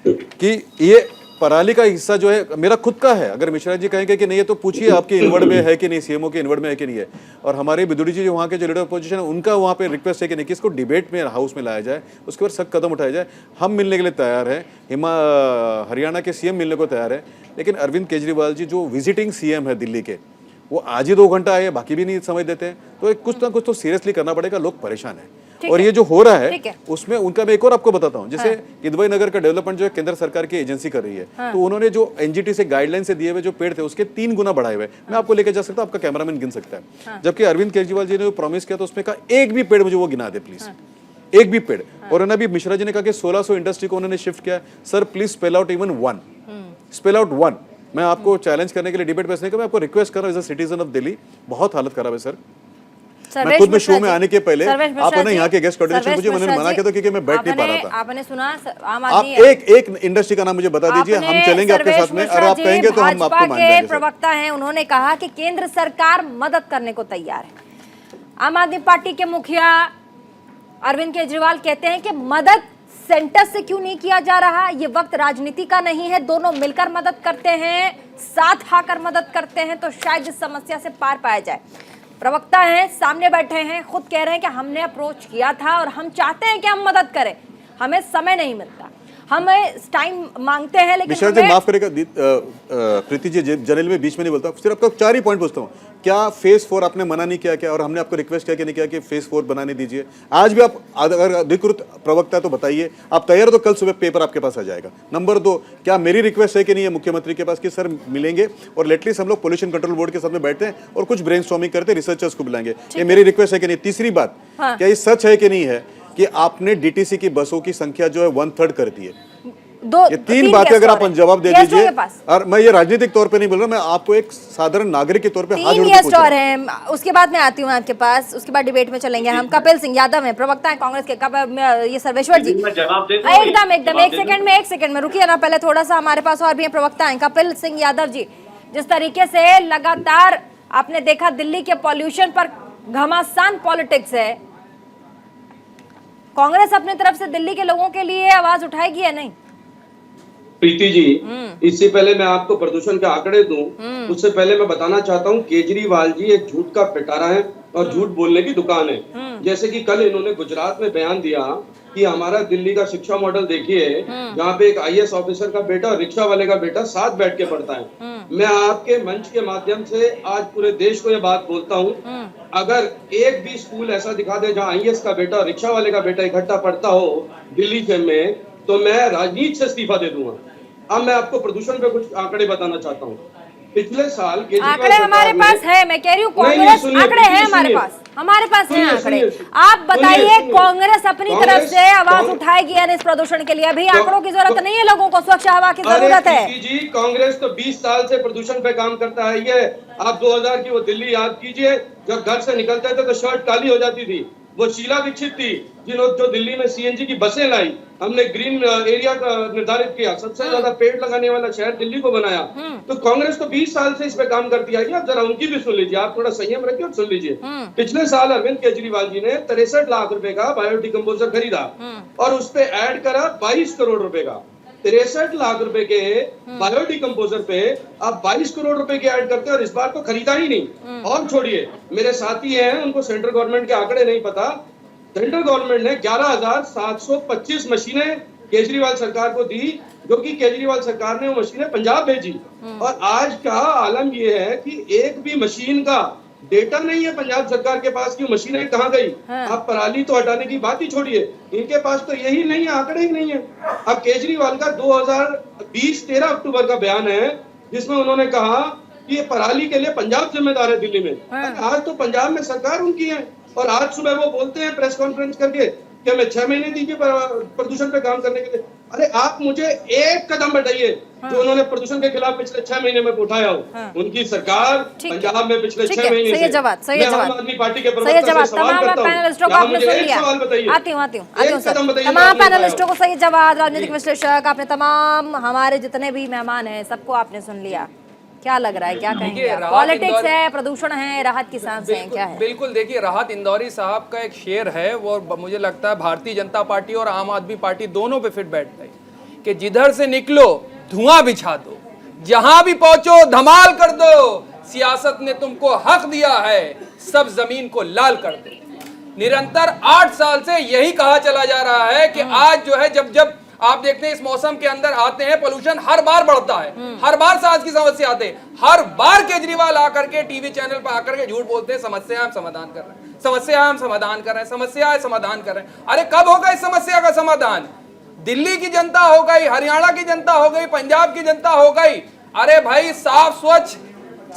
कि ये पराली का हिस्सा जो है मेरा खुद का है। अगर मिश्रा जी कहेंगे कि नहीं है तो पूछिए आपके इनवर्ड में है कि नहीं, सीएमओ के इनवर्ड में है कि नहीं है। और हमारे बिदुड़ी जी जो वहाँ के जो लीडर अपोजिशन है उनका वहाँ पे रिक्वेस्ट है कि नहीं कि इसको डिबेट में हाउस में लाया जाए, उसके ऊपर सख्त कदम उठाया जाए। हम मिलने के लिए तैयार है, हरियाणा के सीएम मिलने को तैयार है, लेकिन अरविंद केजरीवाल जी जो विजिटिंग सीएम है दिल्ली के, वो आज ही 2 घंटा आए, बाकी भी नहीं समझ देते हैं। तो कुछ ना कुछ तो सीरियसली करना पड़ेगा, लोग परेशान हैं। और ये जो हो रहा ठीक है है। उसमें उनका मैं एक और आपको बताता हूँ, जैसे किदवई नगर का डेवलपमेंट जो है केंद्र सरकार की एजेंसी कर रही है, तो उन्होंने जो एनजीटी से गाइडलाइन से दिए हुए जो पेड़ थे उसके 3 गुना बढ़ाए हुए, मैं आपको लेके जा सकता हूँ, आपका कैमरामैन गिन सकता है। जबकि अरविंद केजरीवाल जी ने प्रॉमिस किया तो उसमें का एक भी पेड़ मुझे वो गिना दे प्लीज, एक भी पेड़। और उन्होंने अभी मिश्रा जी ने कहा कि 1600 इंडस्ट्री को उन्होंने शिफ्ट किया। Sir please spell out even one, spell out one. मैं आपको चैलेंज करने के लिए, डिबेट बेचने का मैं आपको रिक्वेस्ट कर रहा हूँ as a citizen of Delhi, बहुत हालत खराब है सर। मैं खुद में शो में आने के पहले आप ना यहाँ के गेस्ट कोऑर्डिनेशन मुझे मैंने मना किया था क्योंकि मैं बैठ नहीं पा रहा था। आपने सुना आम आप आदमी एक इंडस्ट्री का नाम मुझे बता दीजिए, हम चलेंगे आपके साथ में, और आप कहेंगे तो हम आपको मान जाएंगे। प्रवक्ता हैं, उन्होंने कहा कि केंद्र सरकार मदद करने को तैयार है। आम आदमी पार्टी के मुखिया अरविंद केजरीवाल कहते हैं कि मदद सेंटर से क्यों नहीं किया जा रहा, ये वक्त राजनीति का नहीं है, दोनों मिलकर मदद करते हैं, साथ आकर मदद करते हैं तो शायद इस समस्या से पार पाया जाए। प्रवक्ता हैं, सामने बैठे हैं, खुद कह रहे हैं कि हमने अप्रोच किया था और हम चाहते हैं कि हम मदद करें, हमें समय नहीं मिलता, हमें टाइम मांगते हैं, लेकिन मिश्रा जी माफ करेगा प्रीति जी, जनरल में बीच में नहीं बोलता, सिर्फ आपको 4 ही पॉइंट पूछता हूँ। क्या फेज 4 आपने मना नहीं किया क्या, और हमने आपको रिक्वेस्ट किया कि नहीं किया कि फेज 4 बनाने दीजिए? आज भी आप अगर अधिकृत प्रवक्ता तो बताइए, आप तैयार तो कल सुबह पेपर आपके पास आ जाएगा। नंबर 2, क्या मेरी रिक्वेस्ट है कि नहीं है मुख्यमंत्री के पास कि सर मिलेंगे और लेटलिस्ट हम लोग पोल्यूशन कंट्रोल बोर्ड के साथ में बैठते हैं और कुछ ब्रेनस्टॉर्मिंग करते हैं, रिसर्चर्स को बुलाएंगे, ये मेरी रिक्वेस्ट है कि नहीं? तीसरी बात, क्या ये सच है कि नहीं है कि आपने डीटीसी की बसों की संख्या जो है 1/3 कर दी है? ये 3 बातें अगर आप जवाब दे दीजिए, और मैं ये राजनीतिक तौर पे नहीं बोल रहा, मैं आपको एक साधारण नागरिक के तौर पे हाथ जोड़ के पूछ रहा हूं। है। उसके बाद मैं आती हूँ आपके पास, उसके बाद डिबेट में चलेंगे हम। कपिल सिंह यादव हैं, प्रवक्ता हैं कांग्रेस के। ये सर्वेश्वर जी एकदम एक सेकंड में रुकिए ना, पहले थोड़ा सा हमारे पास और भी हैं प्रवक्ता हैं। कपिल सिंह यादव जी, जिस तरीके से लगातार आपने देखा दिल्ली के पॉल्यूशन पर घमासान पॉलिटिक्स है, कांग्रेस अपनी तरफ से दिल्ली के लोगों के लिए आवाज उठाएगी या नहीं? प्रीति जी, इससे पहले मैं आपको प्रदूषण के आंकड़े दूं, उससे पहले मैं बताना चाहता हूं केजरीवाल जी एक झूठ का पिटारा है और झूठ बोलने की दुकान है। जैसे कि कल इन्होंने गुजरात में बयान दिया कि हमारा दिल्ली का शिक्षा मॉडल देखिए, जहाँ पे एक IAS ऑफिसर का बेटा और रिक्शा वाले का बेटा साथ बैठ के पढ़ता है। मैं आपके मंच के माध्यम से आज पूरे देश को ये बात बोलता हूँ, अगर एक भी स्कूल ऐसा दिखा दे जहाँ IAS का बेटा और रिक्शा वाले का बेटा इकट्ठा पढ़ता हो दिल्ली में, तो मैं राजनीति से इस्तीफा दे दूंगा। अब मैं आपको प्रदूषण पे कुछ आंकड़े बताना चाहता हूँ। पिछले साल आंकड़े हमारे पास है, मैं कह रही हूँ कांग्रेस आंकड़े हैं हमारे पास हैं आंकड़े। आप बताइए कांग्रेस अपनी तरफ से आवाज उठाएगी या इस प्रदूषण के लिए? अभी आंकड़ों की जरूरत नहीं है, लोगों को स्वच्छ हवा की जरूरत है। जी कांग्रेस तो 20 साल से प्रदूषण पे काम करता है। ये आप 2000 की वो दिल्ली याद कीजिए, जब घर से निकलते थे तो शर्ट काली हो जाती थी। वो शीला दीक्षित थी जो दिल्ली में CNG की बसें लाई, हमने ग्रीन एरिया का निर्धारित किया, सबसे ज्यादा पेड़ लगाने वाला शहर दिल्ली को बनाया। तो कांग्रेस तो 20 साल से इस पे काम करती आई है। आप जरा उनकी भी सुन लीजिए, आप थोड़ा संयम रखिए और सुन लीजिए। पिछले साल अरविंद केजरीवाल जी ने 63 लाख रुपए का बायोडिकम्पोजर खरीदा और उस पे ऐड करा 22 करोड़ रुपए का। 63 लाख रुपए के बायोडिकम्पोजर पे आप 22 करोड़ रुपए की ऐड करते हैं और इस बार तो खरीदा ही नहीं। और छोड़िए, मेरे साथी हैं, उनको सेंट्रल गवर्नमेंट के आंकड़े नहीं पता। सेंट्रल गवर्नमेंट ने 11,725 मशीनें केजरीवाल सरकार को दी, जो कि केजरीवाल सरकार ने वो मशीनें पंजाब भेजी। और आज का आलम ये है कि एक भी मशीन का डेटा नहीं है पंजाब सरकार के पास कि मशीनें कहाँ गई। आप पराली तो हटाने की बात ही छोड़िए, इनके पास तो यही नहीं है, आंकड़े ही नहीं है। अब केजरीवाल का 2020 13 अक्टूबर का बयान है जिसमें उन्होंने कहा कि ये पराली के लिए पंजाब जिम्मेदार है दिल्ली में। आज तो पंजाब में सरकार उनकी है और आज सुबह वो बोलते हैं प्रेस कॉन्फ्रेंस करके कि हमें 6 महीने दीजिए प्रदूषण पे काम करने के लिए। अरे आप मुझे एक कदम बढ़ाइए जो उन्होंने प्रदूषण के खिलाफ पिछले 6 महीने में उठाया हो। उनकी सरकार पंजाब में पिछले 6 महीने से आम आदमी पार्टी के प्रवक्ता से सवाल करता हूं, मुझे एक सवाल बताइए। आती हूँ तमाम पैनलिस्टों को सही जवाब। राजनीतिक विश्लेषक आपने, तमाम हमारे जितने भी मेहमान हैं सबको आपने सुन लिया। क्या लग रहा है, क्या कहेंगे? पॉलिटिक्स है, प्रदूषण है, राहत की सांस है, क्या है? बिल्कुल, देखिए राहत इंदौरी साहब का एक शेर है, वो मुझे लगता है भारतीय जनता पार्टी और आम आदमी पार्टी दोनों पे फिट बैठ गई कि जिधर से निकलो धुआं बिछा दो, जहां भी पहुंचो धमाल कर दो, सियासत ने तुमको हक दिया है, सब जमीन को लाल कर दो। निरंतर 8 साल से यही कहा चला जा रहा है कि आज जो है जब आप देखते हैं इस मौसम के अंदर आते हैं, पोल्यूशन हर बार बढ़ता है, हर बार सांस की समस्या आते हैं, हर बार केजरीवाल आकर के टीवी चैनल पर आकर के झूठ बोलते हैं, समस्या हम समाधान कर रहे हैं। समस्या हम समाधान कर रहे हैं, समस्या है समाधान कर रहे हैं। अरे कब होगा इस समस्या का समाधान? दिल्ली की जनता हो गई, हरियाणा की जनता हो गई, पंजाब की जनता हो गई। अरे भाई साफ स्वच्छ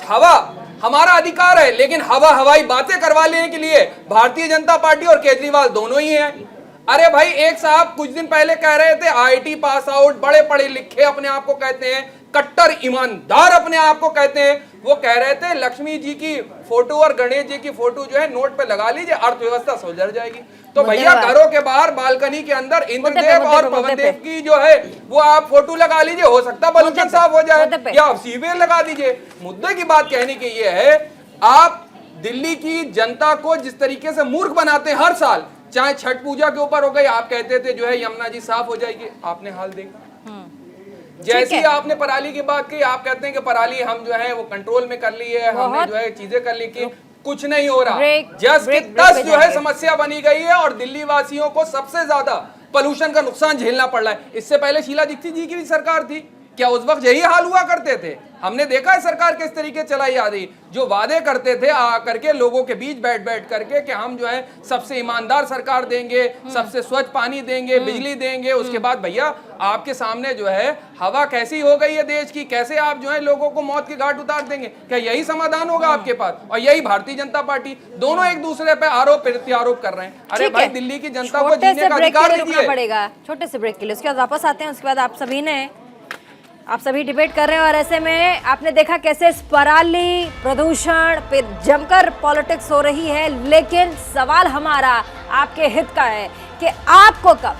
हवा हमारा अधिकार है, लेकिन हवाई बातें करवा लेने के लिए भारतीय जनता पार्टी और केजरीवाल दोनों ही हैं। अरे भाई एक साहब कुछ दिन पहले कह रहे थे आईआईटी पास आउट, बड़े पढ़े लिखे अपने आप को कहते हैं, कट्टर ईमानदार अपने आप को कहते हैं, वो कह रहे थे लक्ष्मी जी की फोटो और गणेश जी की फोटो जो है नोट पे लगा लीजिए, अर्थव्यवस्था सुधर जाएगी। तो भैया घरों के बाहर बालकनी के अंदर इंद्रदेव और पवनदेव की जो है वो आप फोटो लगा लीजिए, हो सकता है पॉल्यूशन साफ हो जाए, या आप सीवियर लगा दीजिए। मुद्दे की बात कहने की ये है, आप दिल्ली की जनता को जिस तरीके से मूर्ख बनाते हैं हर साल, चाहे छठ पूजा के ऊपर हो गई, आप कहते थे जो है यमुना जी साफ हो जाएगी, आपने हाल देखा। जैसे ही आपने पराली की बात की, आप कहते हैं कि पराली हम जो है वो कंट्रोल में कर ली है, हमने जो है चीजें कर ली की, कुछ नहीं हो रहा। जस्ट 10 जो है समस्या बनी गई है और दिल्ली वासियों को सबसे ज्यादा पोल्यूशन का नुकसान झेलना पड़ रहा है। इससे पहले शीला दीक्षित जी की भी सरकार थी, क्या उस वक्त यही हाल हुआ करते थे? हमने देखा है सरकार किस तरीके चलाई आ रही, जो वादे करते थे आ करके लोगों के बीच बैठ करके कि हम जो है सबसे ईमानदार सरकार देंगे, सबसे स्वच्छ पानी देंगे, बिजली देंगे। उसके बाद भैया आपके सामने जो है हवा कैसी हो गई है देश की, कैसे आप जो है लोगों को मौत के घाट उतार देंगे? क्या यही समाधान होगा आपके पास? और यही भारतीय जनता पार्टी, दोनों एक दूसरे पे आरोप प्रत्यारोप कर रहे हैं। अरे भाई दिल्ली की जनता को जीने का अधिकार दीजिए। पड़ेगा छोटे से ब्रेक के लिए, उसके बाद वापस आते हैं। उसके बाद आप सभी डिबेट कर रहे हैं और ऐसे में आपने देखा कैसे इस पराली प्रदूषण पे जमकर पॉलिटिक्स हो रही है, लेकिन सवाल हमारा आपके हित का है कि आपको कब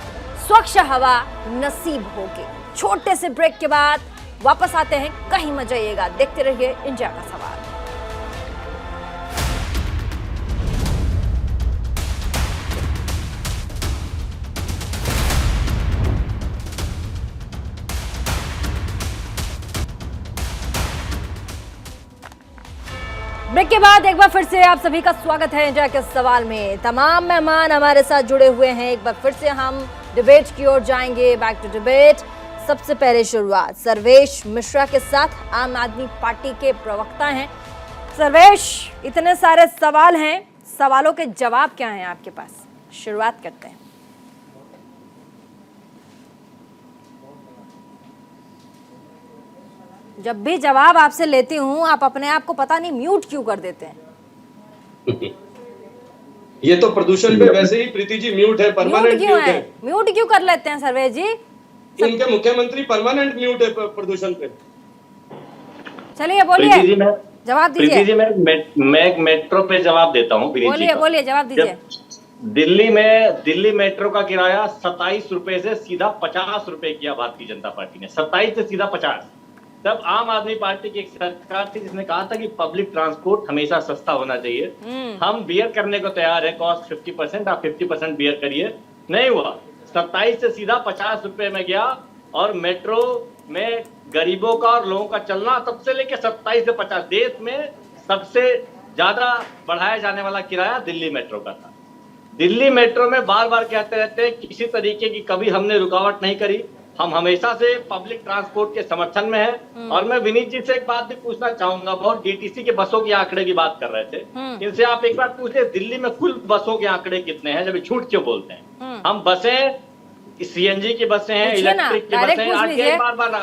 स्वच्छ हवा नसीब होगी। छोटे से ब्रेक के बाद वापस आते हैं, कहीं मत जाइएगा, देखते रहिए इंडिया का सवाल। ब्रेक के बाद एक बार फिर से आप सभी का स्वागत है इंडिया के सवाल में। तमाम मेहमान हमारे साथ जुड़े हुए हैं। एक बार फिर से हम डिबेट की ओर जाएंगे, बैक टू डिबेट। सबसे पहले शुरुआत सर्वेश मिश्रा के साथ, आम आदमी पार्टी के प्रवक्ता हैं। सर्वेश, इतने सारे सवाल हैं, सवालों के जवाब क्या हैं आपके पास? शुरुआत करते हैं। जब भी जवाब आपसे लेती हूँ आप अपने आप को पता नहीं म्यूट क्यों कर देते हैं? ये तो प्रदूषण पे वैसे ही प्रीति जी म्यूट है, परमानेंट म्यूट है। म्यूट क्यों कर लेते हैं सर्वेश जी? इनके मुख्यमंत्री परमानेंट म्यूट है प्रदूषण पे। चलिए बोलिए, जवाब दीजिए। प्रीति जी मैं मेट्रो पे जवाब देता हूँ। बोलिए जवाब दीजिए। दिल्ली मेट्रो का किराया 27 रुपए से सीधा 50 रुपए किया भारतीय जनता पार्टी ने, 27 से सीधा 50। तब आम आदमी पार्टी की एक सरकार थी जिसने कहा था कि पब्लिक ट्रांसपोर्ट हमेशा सस्ता होना चाहिए, हम बियर करने को तैयार है, कॉस्ट 50%, आप 50% बियर करिए। नहीं हुआ, 27 से सीधा 50 रुपए में गया। और मेट्रो में गरीबों का और लोगों का चलना तब से लेकर 27 से 50, देश में सबसे ज्यादा बढ़ाया जाने वाला किराया दिल्ली मेट्रो का था। दिल्ली मेट्रो में बार बार कहते रहते हैं किसी तरीके की कभी हमने रुकावट नहीं करी, हम हमेशा से पब्लिक ट्रांसपोर्ट के समर्थन में हैं। और मैं विनीत जी से एक बात भी पूछना चाहूंगा, बहुत डीटीसी के बसों के आंकड़े की बात कर रहे थे, इनसे आप एक बार पूछ ले दिल्ली में कुल बसों के आंकड़े कितने हैं, जब झूठ क्यों बोलते हैं? हम बसें सीएनजी की बसें हैं, इलेक्ट्रिक की बसें,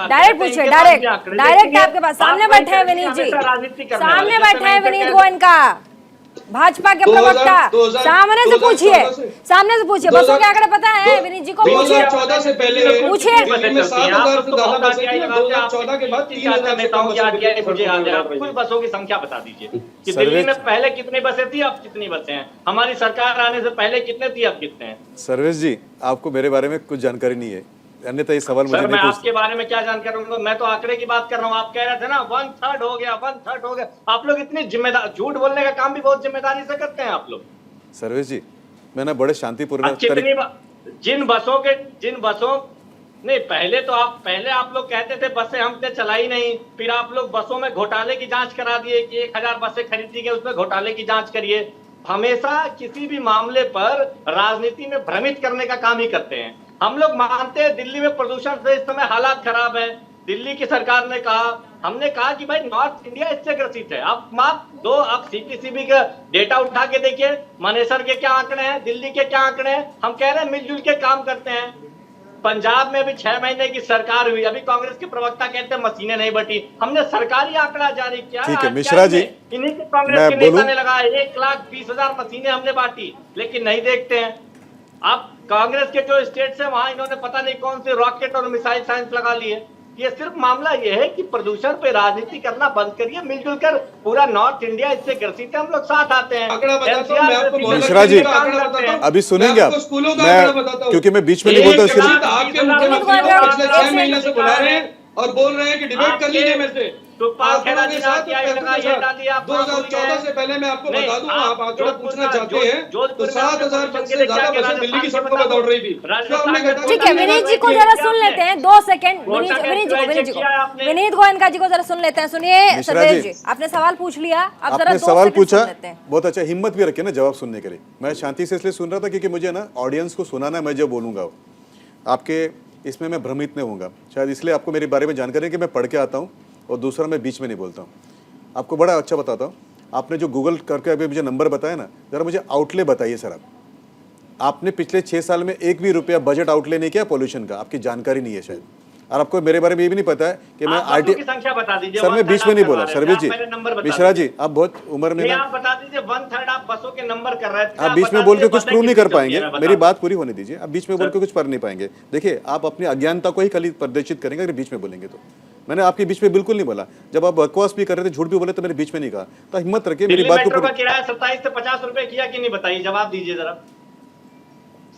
डायरेक्ट पूछिए, डायरेक्ट आपके पास सामने बैठे हैं विनीत जी, सामने बैठे हैं विनीत गोयनका, भाजपा के प्रवक्ता, सामने से पूछिए, बसों के आंकड़े पता है विनीत जी को? 2014 से पहले पूछिए। 2014 के बाद कुल बसों की संख्या बता दीजिए कि दिल्ली में पहले कितनी बसें थी, अब कितनी बसें हैं, हमारी सरकार आने से पहले कितने थी, अब कितने हैं? सर्वेश जी, आपको मेरे बारे में कुछ जानकारी नहीं है, अन्यथा ये सवाल मुझे मैं आपके बारे में क्या जानकारी दूंगा? मैं तो आंकड़े की बात कर रहा हूँ। आप कह रहे थे ना 1/3 हो गया, 1/3 हो गया। आप लोग इतनी जिम्मेदार, झूठ बोलने का काम भी बहुत जिम्मेदारी से करते हैं आप लोग। सर्वेश जी, मैंने बड़े शांतिपूर्वक जिन बसों नहीं, पहले आप लोग कहते थे बसें हमसे चलाई नहीं, फिर आप लोग बसों में घोटाले की जांच करा दिए कि 1000 बसें खरीदी गई, उसमें घोटाले की जांच करिए। हमेशा किसी भी मामले पर राजनीति में भ्रमित करने का काम ही करते हैं। हम लोग मानते हैं दिल्ली में प्रदूषण से इस समय हालात खराब है, दिल्ली की सरकार ने कहा, हमने कहा कि भाई नॉर्थ इंडिया इससे ग्रसित है। आप सीपीसीबी का डेटा उठा के देखिए, मनेसर के क्या आंकड़े हैं, दिल्ली के क्या आंकड़े हैं। हम कह रहे हैं मिलजुल के काम करते हैं। पंजाब में भी 6 महीने की सरकार हुई, अभी कांग्रेस के प्रवक्ता कहते हैं मशीनें नहीं बटी। हमने सरकारी आंकड़ा जारी किया। ठीक है मिश्रा जी, इन्हीं के कांग्रेस के नेता ने लगाया 1,20,000 मशीनें हमने बांटी, लेकिन नहीं देखते हैं। अब कांग्रेस के जो स्टेट्स हैं वहां इन्होंने पता नहीं कौन से रॉकेट और मिसाइल साइंस लगा लिए। ये सिर्फ मामला ये है कि प्रदूषण पे राजनीति करना बंद करिए, मिलजुल कर। पूरा नॉर्थ इंडिया इससे ग्रसित है, हम लोग साथ आते हैं। मिश्रा जी अभी सुनेंगे आप, मैं क्योंकि मैं बीच में नहीं बोलता इसके लिए। आपके मुख्यमंत्री को पिछले 6 महीने से बुला रहे हैं और बोल रहे हैं कि डिबेट कर लीजिए मेरे से। 2014 से पहले मैं आपको बता दूं, आप आंकड़ा पूछना चाहते हैं तो 7,000 से ज्यादा बसें दिल्ली की सड़कों पर दौड़ रही थी। ठीक है, विनीत जी को जरा सुन लेते हैं 2 सेकंड। विनीत गोयनका जी को जरा सुन लेते हैं। सुनिए सर्वेश जी, आपने सवाल पूछ लिया, अब जरा आपने सवाल पूछा, बहुत अच्छा, हिम्मत भी रखे ना जवाब सुनने के लिए। मैं शांति से इसलिए सुन रहा था क्योंकि मुझे ना ऑडियंस को सुनाना, मैं जो बोलूंगा आपके इसमें मैं भ्रमित नहीं होऊंगा। शायद इसलिए आपको मेरे बारे में जानकारी है कि मैं पढ़ के आता हूँ और दूसरा मैं बीच में नहीं बोलता हूँ। आपको बड़ा अच्छा बताता हूँ, आपने जो गूगल करके अभी मुझे नंबर बताया ना, जरा मुझे आउटले बताइए सर। आपने पिछले 6 साल में 1 भी रुपया बजट आउटले नहीं किया पॉल्यूशन का, आपकी जानकारी नहीं है शायद। और आपको मेरे बारे में ये भी नहीं पता है कि मैं आरटी संख्या बता दीजिए। सर मैं बीच में नहीं बोला सर्वेश जी, मिश्रा जी आप बहुत उम्र में आप बता दीजिए 1/3 आप बसों के नंबर कर रहे थे। आप बीच में बोल के कुछ प्रूव नहीं कर पाएंगे, मेरी बात पूरी होने दीजिए। आप बीच में बोल के कुछ कर नहीं पाएंगे। देखिए आप अपनी अज्ञानता को ही खाली प्रदर्शित करेंगे अगर बीच में बोलेंगे तो। मैंने आपके बीच में बिल्कुल नहीं बोला, जब आप बकवास भी कर रहे थे, झूठ भी बोले तो मैंने बीच में नहीं कहा। तो हिम्मत रखिए मेरी बात को। किराया 27 से 50 रुपए किया कि नहीं, बताइए, जवाब दीजिए जरा।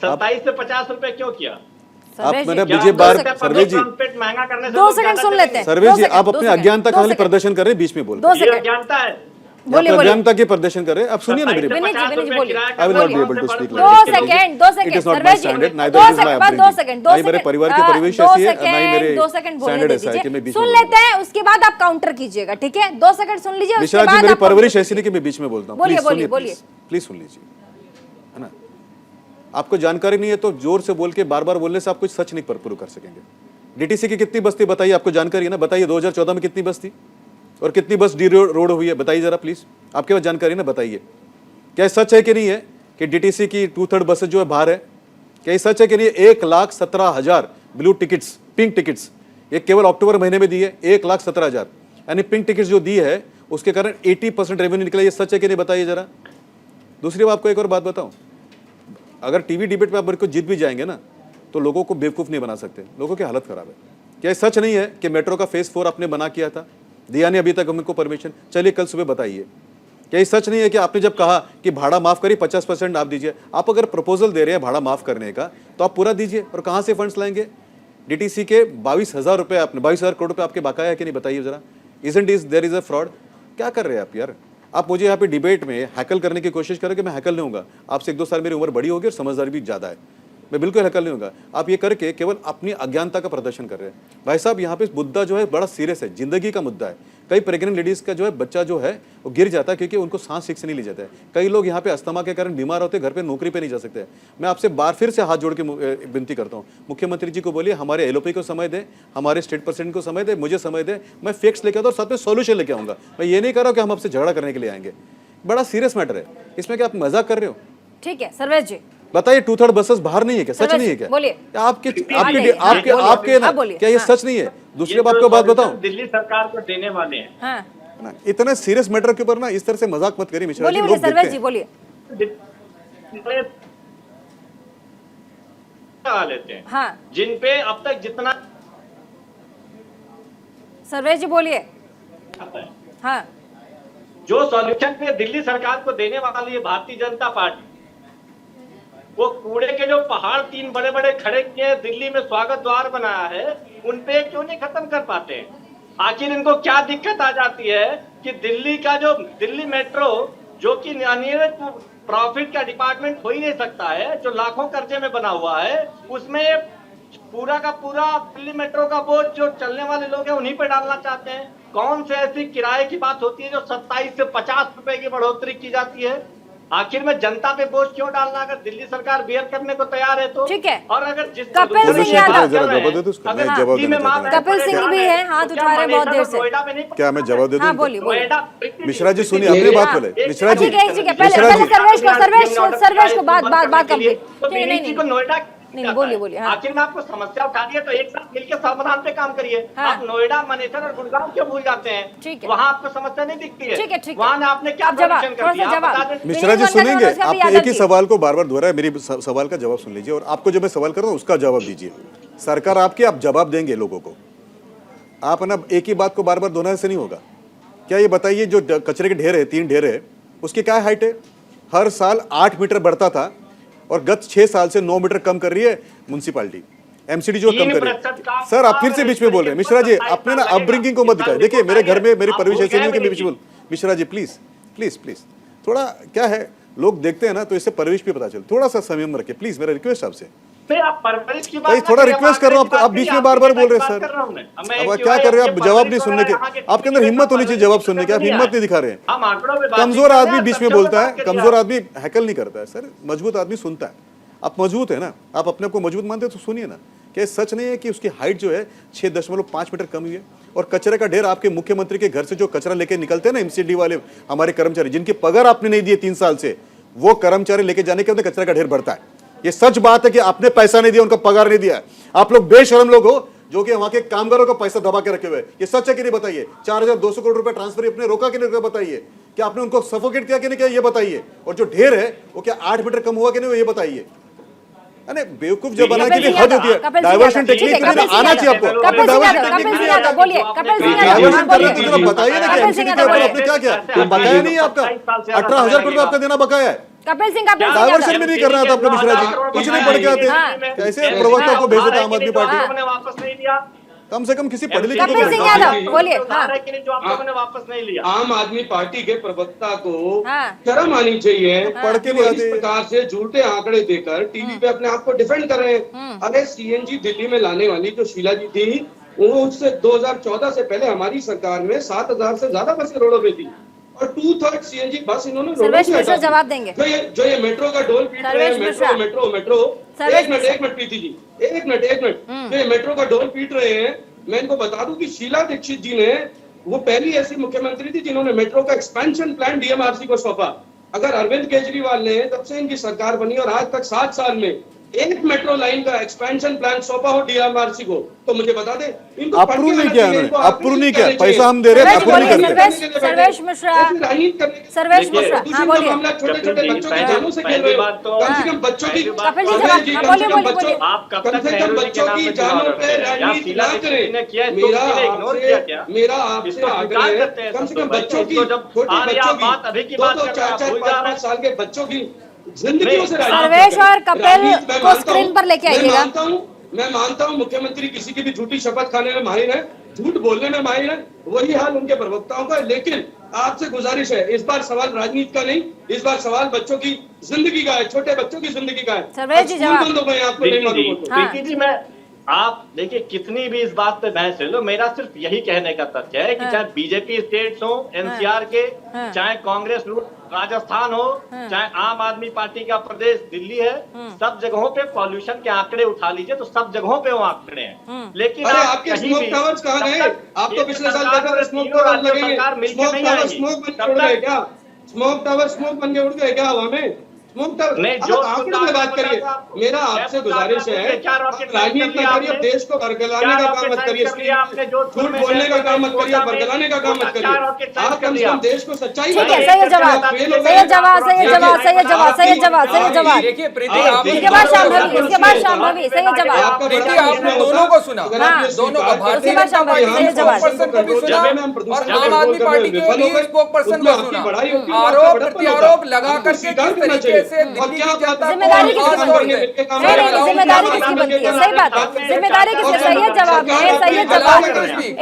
27 से 50 रुपए क्यों किया? आप मैंने मुझे बार सर्वेश जी महंगा करने से 2 सेकंड सुन लेते हैं। सर्वेश जी आप अपने अज्ञानता का प्रदर्शन कर रहे हैं, बीच में बोल रहे हैं। अज्ञानता है, बोलिए अज्ञानता के प्रदर्शन कर रहे हैं। आप सुनिए ना मेरी बात। विनीत जी बोलिए। I will not be able to speak like 2 this. Second It is not my standard, neither is my upbringing. 2 second नहीं मेरे परिवार के परिवेश ऐसी है, ना ही मेरे स्टैंडर्ड ऐसा है कि मैं बीच में सुन लेते हैं, उसके बाद आप काउंटर कीजिएगा, ठीक है? 2 सेकंड सुन लीजिए, मिश्रा जी मेरी परवरिश ऐसी नहीं कि मैं बीच में बोलता हूँ। प्लीज सुन लीजिए, है ना। आपको जानकारी नहीं है तो जोर से बोल के बार बार बोलने से आप कुछ सच नहीं प्रूव कर सकेंगे। डीटीसी की कितनी बस थी बताइए, आपको जानकारी है ना, बताइए 2014 में कितनी बस थी और कितनी बस डी रोड हुई है, बताइए जरा प्लीज। आपके पास जानकारी ना, बताइए। क्या सच है कि नहीं है कि डीटीसी की 2/3 बसें जो है बाहर है? क्या सच है कि नहीं? 1,17,000 ब्लू टिकट्स, पिंक टिकट्स ये केवल अक्टूबर महीने में दी है, 1,17,000। यानी पिंक टिकट्स जो दी है उसके कारण 80% रेवेन्यू निकला। ये सच है कि नहीं, बताइए जरा। दूसरी बात, आपको एक और बात बताऊं, अगर टीवी डिबेट में आप मेरे को जीत भी जाएंगे ना तो लोगों को बेवकूफ नहीं बना सकते, लोगों की हालत खराब है। क्या सच नहीं है कि मेट्रो का फेज 4 आपने बना किया था, दिया नहीं अभी तक हमको परमिशन? चलिए कल सुबह बताइए। क्या सच नहीं है कि आपने जब कहा कि भाड़ा माफ करिए 50% आप दीजिए, आप अगर प्रपोजल दे रहे हैं भाड़ा माफ करने का तो आप पूरा दीजिए। और कहां से फंड्स लाएंगे? डीटीसी के 22,000 रुपए, आपने 22,000 करोड़ रुपए आपके बकाया है कि नहीं, बताइए जरा। Isn't is there is a fraud? क्या कर रहे हैं आप यार? आप मुझे यहाँ पे डिबेट में हैकल करने की कोशिश करें कि मैं हैकल नहीं होगा। आपसे 1-2 साल मेरी उम्र बड़ी होगी और समझदारी भी ज्यादा है, मैं बिल्कुल हैकल नहीं होगा। आप ये करके केवल अपनी अज्ञानता का प्रदर्शन कर रहे हैं। भाई साहब यहाँ पे मुद्दा जो है बड़ा सीरियस है, जिंदगी का मुद्दा है। कई प्रेग्नेंट लेडीज का जो है बच्चा जो है वो गिर जाता है क्योंकि उनको सांस ठीक से नहीं ली जाता है। कई लोग यहाँ पे अस्थमा के कारण बीमार होते हैं, घर पे नौकरी पे नहीं जा सकते। मैं आपसे बार फिर से हाथ जोड़ के विनती करता हूँ, मुख्यमंत्री जी को बोलिए हमारे एलओपी को समय दे, हमारे स्टेट प्रेसिडेंट को समय दे, मुझे समय दे, मैं फैक्ट्स लेके आता हूँ, साथ में सॉल्यूशन लेके आऊंगा। मैं ये नहीं कर रहा हूँ कि हम आपसे झगड़ा करने के लिए आएंगे, बड़ा सीरियस मैटर है, इसमें क्या आप मजाक कर रहे हो? ठीक है सर्वेश जी बताइए, 2/3 बसेस बाहर नहीं है क्या? सच नहीं है क्या? बोलिए। आपके ना क्या ये सच नहीं है? दूसरी बात को बात बताऊं, दिल्ली सरकार को देने वाले हैं। हाँ। ना इतना सीरियस मैटर के ऊपर ना इस तरह से मजाक मत करिए मिश्रा जी। बोलिए सर्वेश जी, बोलिए। लेते हैं हाँ जिन पे अब तक जितना सर्वेश जी बोलिए। हाँ जो सॉल्यूशन पे दिल्ली सरकार को देने वाली है भारतीय जनता पार्टी, वो कूड़े के जो पहाड़ 3 बड़े बड़े खड़े किए हैं, दिल्ली में स्वागत द्वार बनाया है, उन पे क्यों नहीं खत्म कर पाते हैं? आखिर इनको क्या दिक्कत आ जाती है कि दिल्ली का जो दिल्ली मेट्रो जो कि अनियमित प्रॉफिट का डिपार्टमेंट हो ही नहीं सकता है, जो लाखों कर्जे में बना हुआ है, उसमें पूरा का पूरा दिल्ली मेट्रो का बोझ जो चलने वाले लोग हैं उन्हीं पे डालना चाहते हैं। कौन से ऐसी किराए की बात होती है जो 27 से 50 रुपए की बढ़ोतरी की जाती है? आखिर में जनता पे बोझ क्यों डालना? अगर दिल्ली सरकार बेयर करने को तैयार है तो ठीक है। और अगर जिस कपिल सिंह यादव जरा जवाब दे दो उसका, मैं जवाब देना चाहता हूं। कपिल सिंह भी है, हाथ उठा रहे हैं बहुत देर से। नोएडा में नहीं, क्या मैं जवाब दे दूं? हाँ बोलिए बोलिए। मिश्रा जी सुनिए, अपनी बात बोले मिश्रा जी। ठीक है पहले मिश्रा जी, सर्वेश को बात कंप्लीट। नहीं नहीं को नोएडा नहीं, बोलिए बोलिए। हाँ। आखिर में आपको समस्या उठानी है तो एक साथ मिलकर समाधान पे काम करिए। हाँ। आप नोएडा, मनेसर और गुड़गांव क्यों भूल जाते हैं? ठीक है। वहाँ आपको समस्या नहीं दिखती है। ठीक है, ठीक है। वहाँ आपने क्या अब जवाब, solution कर थोड़ा दिया? सा आप जवाब। बता दें। मिश्रा जी सुनेंगे, आपके एक ही सवाल को बार बार दोहराया, मेरी सवाल का जवाब सुन लीजिए और आपको जो मैं सवाल कर रहा हूँ उसका जवाब दीजिए। सरकार आपकी, आप जवाब देंगे लोगों को। आप ना एक ही बात को बार बार दोहराने से नहीं होगा। क्या ये बताइए, जो कचरे के ढेर है, 3 ढेर है, उसकी क्या हाइट है? हर साल 8 मीटर बढ़ता था और गत 6 साल से 9 मीटर कम कर रही है म्युनिसिपैलिटी, एमसीडी जो कम कर रही है। सर आप फिर से बीच में बोल रहे हैं। मिश्रा जी, आपने ना अपब्रिंगिंग को मत दिखाए। देखिए मेरे घर में मेरी परवरिश ऐसी नहीं कि मैं बीच में। Mishra ji please please please, थोड़ा क्या है, लोग देखते हैं ना तो इससे परवरिश भी पता चले। थोड़ा सा संयम रखे प्लीज, मेरा रिक्वेस्ट आपसे। आप परवरिश की भाई थोड़ा रिक्वेस्ट कर रहा हूँ आपको, आप बीच में बार बार बोल रहे हैं सर। अब क्या कर रहे हैं आप? जवाब नहीं सुनने के, आपके अंदर हिम्मत होनी चाहिए जवाब सुनने की, आप हिम्मत नहीं दिखा रहे हैं। कमजोर आदमी बीच में बोलता है, कमजोर आदमी हैकल नहीं करता है सर, मजबूत आदमी सुनता है। आप मजबूत है ना, आप अपने को मजबूत मानते हैं तो सुनिए ना। क्या सच नहीं है कि उसकी हाइट जो है 6.5 मीटर कम हुई है? और कचरे का ढेर, आपके मुख्यमंत्री के घर से जो कचरा लेके निकलते हैं ना एमसीडी वाले हमारे कर्मचारी, जिनकी पगार आपने नहीं दिए 3 साल से, वो कर्मचारी लेके जाने के बाद कचरा का ढेर बढ़ता है। ये सच बात है कि आपने पैसा नहीं दिया, उनका पगार नहीं दिया। आप लोग बेशरम लोग हो जो कि वहां के कामगारों का पैसा दबा के रखे हुए। ये सच है कि नहीं बताइए? 4200 करोड़ रुपए ट्रांसफर अपने रोका कि नहीं बताइए? क्या आपने उनको सफोकेट किया कि नहीं किया ये बताइए? और जो ढेर है वो क्या 8 मीटर कम हुआ कि नहीं ये बताइए? अरे बेवकूफ जो बना के हद होती है। डाइवर्शन टेक्निक आना चाहिए आपको। कपिल सिंह यादव बोलिए। कपिल सिंह यादव बताइए ना कि एमसीडी के ऊपर आपने क्या किया? बकाया नहीं है आपका, 18,000 करोड़ आपका देना बकाया है। कपिल सिंह डाइवर्शन भी नहीं करना था आपको मिश्रा जी, कुछ नहीं पढ़ के आते। कैसे प्रवक्ता को भेज देता आम आदमी पार्टी? वापस नहीं दिया, कम से कम किसी पढ़े लिखे कपिल सिंह यादव बोलिए। हाँ। जो आप लोगों ने वापस नहीं लिया। आम आदमी पार्टी के प्रवक्ता को हाँ। शर्म आनी चाहिए। पढ़ के वो नहीं इस आते। प्रकार से झूठे आंकड़े देकर टीवी पे अपने आप को डिफेंड कर रहे हैं। अरे सीएनजी दिल्ली में लाने वाली जो शीला जी थी, वो उससे 2014 से पहले हमारी सरकार में 7,000 से ज्यादा बसें रोडों पे थी और 2/3 सीएनजी बस इन्होंने रोडों सर्वेश पे मिश्रा हटा दी। जवाब देंगे। जो ये मेट्रो का डोल पीट रहे हैं, सर्वेश मिश्रा। मेट्रो सर्वेश एक मिनट प्रीति जी, एक मिनट। जो ये मेट्रो का डोल पीट रहे हैं, मैं इनको बता दूं कि शीला दीक्षित जी ने, वो पहली ऐसी मुख्यमंत्री थी जिन्होंने मेट्रो का एक्सपेंशन प्लान डीएमआरसी को सौंपा। अगर अरविंद केजरीवाल ने, तब से इनकी सरकार बनी और आज तक 7 साल में एक मेट्रो लाइन का एक्सपेंशन प्लान सौंपा हो डीएमआरसी को, तो मुझे बता दे। इनको अप्रूव नहीं किया उन्होंने, अप्रूव नहीं किया। पैसा हम दे रहे हैं, अप्रूव नहीं करते। सर्वेश मिश्रा, सर्वेश मिश्रा, हाँ बोलिए। छोटे-छोटे बच्चों की जानों से खेल रहे हो। कम से कम बच्चों की, कपिल जी जवाब, हाँ, बोलिए बोलिए बोलिए। कम से कम बच्चों की जानों पे राजनीति ना करें। मेरा आपसे आग्रह है, कम से कम बच्चों की, छोटे बच्चों की, 2-2, 4-4, 5-5 साल के बच्चों की जिंदगियों से सर्वेश और कपिल को स्क्रीन पर लेके आइएगा। मैं मानता हूं मुख्यमंत्री किसी की भी झूठी शपथ खाने में माहिर है, झूठ बोलने में माहिर है, वही हाल उनके प्रवक्ताओं का है। लेकिन आपसे गुजारिश है, इस बार सवाल राजनीति का नहीं, इस बार सवाल बच्चों की जिंदगी का है, छोटे बच्चों की जिंदगी का है। सर्वेश जी जवाब। बंद हो गए, आपको नहीं मालूम। प्रीति जी, मैं आप देखिए कितनी भी इस बात पे बहस ले लो, मेरा सिर्फ यही कहने का तथ्य है कि चाहे बीजेपी स्टेट्स हो एनसीआर के, चाहे कांग्रेस राजस्थान हो, चाहे आम आदमी पार्टी का प्रदेश दिल्ली है, सब जगहों पे पॉल्यूशन के आंकड़े उठा लीजिए तो सब जगहों पे वो आंकड़े हैं। लेकिन अरे आपके स्मोक टावर्स कहाँ गए? आप तो पिछले साल देखा था स्मोक टावर्स लगेंगे, स्मोक टावर स्मोक बन के उड़ गए क्या? स्मोक टावर स्मोक बन के उड़ गए क्या हवा में? नहीं, जो आंकड़ों में बात करिए। मेरा आपसे गुजारिश है, राजनीति मत करिए, देश को बरगलाने का काम मत करिए, झूठ बोलने का काम मत करिए, बरगलाने का काम मत करिए। आप कम से कम देश को सच्चाई ठीक है, सही जवाब, सही जवाब, सही जवाब, सही जवाब, सही जवाब, सही जवाब। देखिए प्रीति, आप इसके बाद शाम भवी, इसके बाद शाम भवी, सही जवाब। प्रीति, आपने दोनों को सुना, दोनों को, भारतीय जनता पार्टी के स्पोक्सपर्सन को भी सुना और आम आदमी पार्टी के स्पोक्सपर्सन को सुना। आरोप प्रत्यारोप लगा करके किस तरीके से दिल्ली की जिम्मेदारी किसकी बनती है? नहीं, जिम्मेदारी किसकी बनती है? सही बात है, जिम्मेदारी किसकी? सही है जवाब है, सही है जवाब।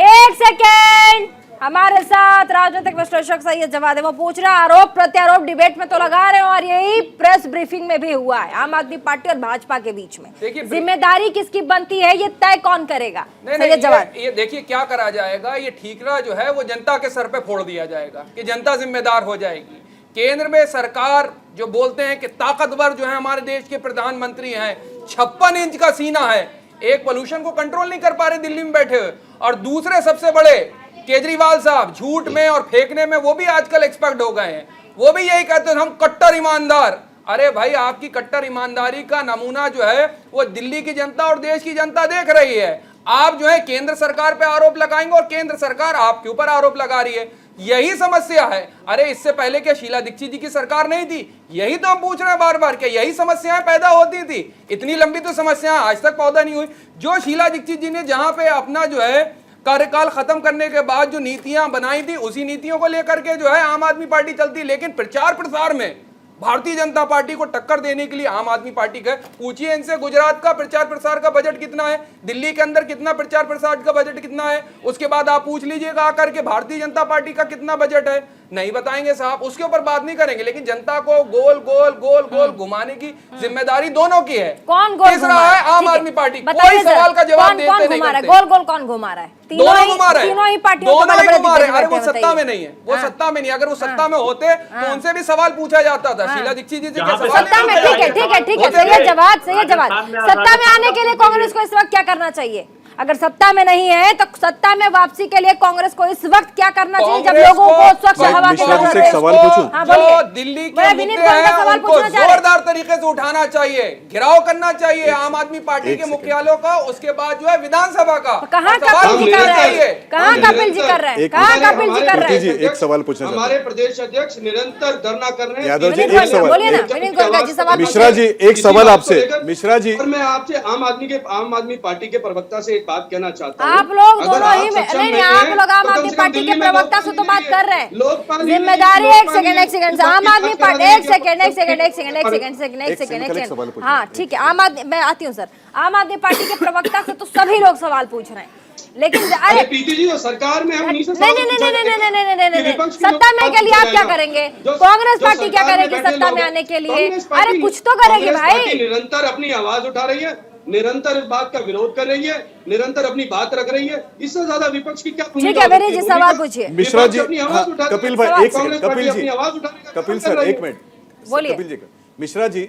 1 सेकेंड, हमारे साथ राजनीतिक विश्लेषक सही जवाब है। वो पूछ रहा आरोप प्रत्यारोप डिबेट में तो लगा रहे हो और यही प्रेस ब्रीफिंग में भी हुआ है आम आदमी पार्टी और भाजपा के बीच में। जिम्मेदारी किसकी बनती है ये तय कौन करेगा? सही जवाब। ये देखिए क्या करा जाएगा, ये ठीकरा जो है वो जनता के सर पे फोड़ दिया जाएगा कि जनता जिम्मेदार हो जाएगी। केंद्र में सरकार जो बोलते हैं कि ताकतवर जो है हमारे देश के प्रधानमंत्री हैं, 56 इंच का सीना है, एक पोल्यूशन को कंट्रोल नहीं कर पा रहे दिल्ली में बैठे हुए, और दूसरे सबसे बड़े केजरीवाल साहब झूठ में और फेंकने में वो भी आजकल एक्सपर्ट हो गए हैं। वो भी यही कहते हैं हम कट्टर ईमानदार। अरे भाई, आपकी कट्टर ईमानदारी का नमूना जो है वो दिल्ली की जनता और देश की जनता देख रही है। आप जो है केंद्र सरकार पे आरोप लगाएंगे और केंद्र सरकार आपके ऊपर आरोप लगा रही है, यही समस्या है। अरे इससे पहले क्या शीला दीक्षित जी की सरकार नहीं थी? यही तो हम पूछ रहे हैं बार बार, क्या यही समस्याएं पैदा होती थी? इतनी लंबी तो समस्याएं आज तक पैदा नहीं हुई। जो शीला दीक्षित जी ने जहां पे अपना जो है कार्यकाल खत्म करने के बाद जो नीतियां बनाई थी, उसी नीतियों को लेकर के जो है आम आदमी पार्टी चलती, लेकिन प्रचार प्रसार में भारतीय जनता पार्टी को टक्कर देने के लिए आम आदमी पार्टी का, पूछिए इनसे गुजरात का प्रचार प्रसार का बजट कितना है, दिल्ली के अंदर कितना प्रचार प्रसार का बजट कितना है, उसके बाद आप पूछ लीजिएगा आकर के भारतीय जनता पार्टी का कितना बजट है, नहीं बताएंगे साहब, उसके ऊपर बात नहीं करेंगे। लेकिन जनता को गोल गोल गोल गोल घुमाने की जिम्मेदारी दोनों की है। कौन गोल किस रहा है? आम आदमी पार्टी। बताइए कोई सवाल का जवाब देते कौन नहीं घुमा रहा है? करते। गोल गोल कौन घुमा रहा है? दोनों घुमा रहे हैं, तीनों ही पार्टियों दोनों को ही बड़े-बड़े घुमा रहे हैं। दिग्गज अरे वो बैठे हैं, सत्ता में बताइए। नहीं है, वो सत्ता में नहीं। अगर वो सत्ता में होते तो उनसे भी सवाल पूछा जाता था। शीला दीक्षित जी से क्या सवाल सत्ता में, ठीक है ठीक है ठीक है, सही है जवाब, सही है जवाब। सत्ता में आने के लिए कांग्रेस को इस वक्त क्या करना चाहिए? अगर सत्ता में नहीं है तो सत्ता में वापसी के लिए कांग्रेस को इस वक्त क्या करना चाहिए, जब लोगों को स्वच्छ हवा की जरूरत है? सवाल पूछूं? हाँ, बोलिए। जो दिल्ली के विनीत मुद्दे गोयल का हैं सवाल उनको पूछना चाह रहे हैं। जोरदार तरीके से उठाना चाहिए, घिराव करना चाहिए आम आदमी पार्टी के मुख्यालयों का, उसके बाद जो है विधानसभा का। कहाँ और सवाल कपिल जी पूछना कर रहे चाहिए। हैं? कहाँ कपिल जी कर रहे हैं? कहाँ कपिल जी कर रहे हैं? जी, एक सवाल पूछना चाहता हूं। हमारे प्रदेश अध्यक्ष निरंतर धरना कर रहे हैं। यादव जी, विनीत एक गोयल, सवाल। बोलिए ना, विनीत गोयल जी सवाल मिश्रा जी, एक सवाल आपसे। मिश्रा जी, और मैं आपसे आम आदमी पार्टी के प्रवक्ता से एक बात कहना चाहता हूँ। आप लोग अगर दोनों आप ही में सक्षम नहीं, नहीं आप हैं, लोग आम तो कम आदमी से कम पार्टी दिल्ली के में प्रवक्ता से तो बात कर रहे हैं। लोकपाल जिम्मेदारी, एक सेकंड एक सेकंड, आम आदमी पार्टी, एक सेकंड एक सेकंड एक सेकंड एक एक सेकंड सेकंड, एक एक सेकंड, सवाल पूछना। हाँ ठीक है, आम आदमी, मैं आती हूँ सर, आम आदमी पार्टी के प्रवक्ता से तो सभी लोग सवाल पूछ रहे हैं, लेकिन अरे प्रीति जी, वो सरकार में हम नहीं नहीं नहीं नहीं नहीं नहीं नहीं नहीं, सत्ता में के लिए आप क्या करेंगे? कांग्रेस पार्टी क्या करेगी सत्ता में आने के लिए? अरे कुछ तो करेगी भाई। निरंतर अपनी आवाज उठा रही है, निरंतर इस बात का विरोध कर रही है, निरंतर अपनी बात रख रही है। इससे ज्यादा विपक्ष की क्या भूमिका? ठीक है, विनीत जी सवाल पूछिए। मिश्रा जी, अपनी आवाज हाँ, उठा रही है। कपिल भाई एक सेकंड, कपिल जी, आवाज उठाने का कपिल काम कर सर रही एक है। मिनट, बोलिए। कपिल जी का। मिश्रा जी,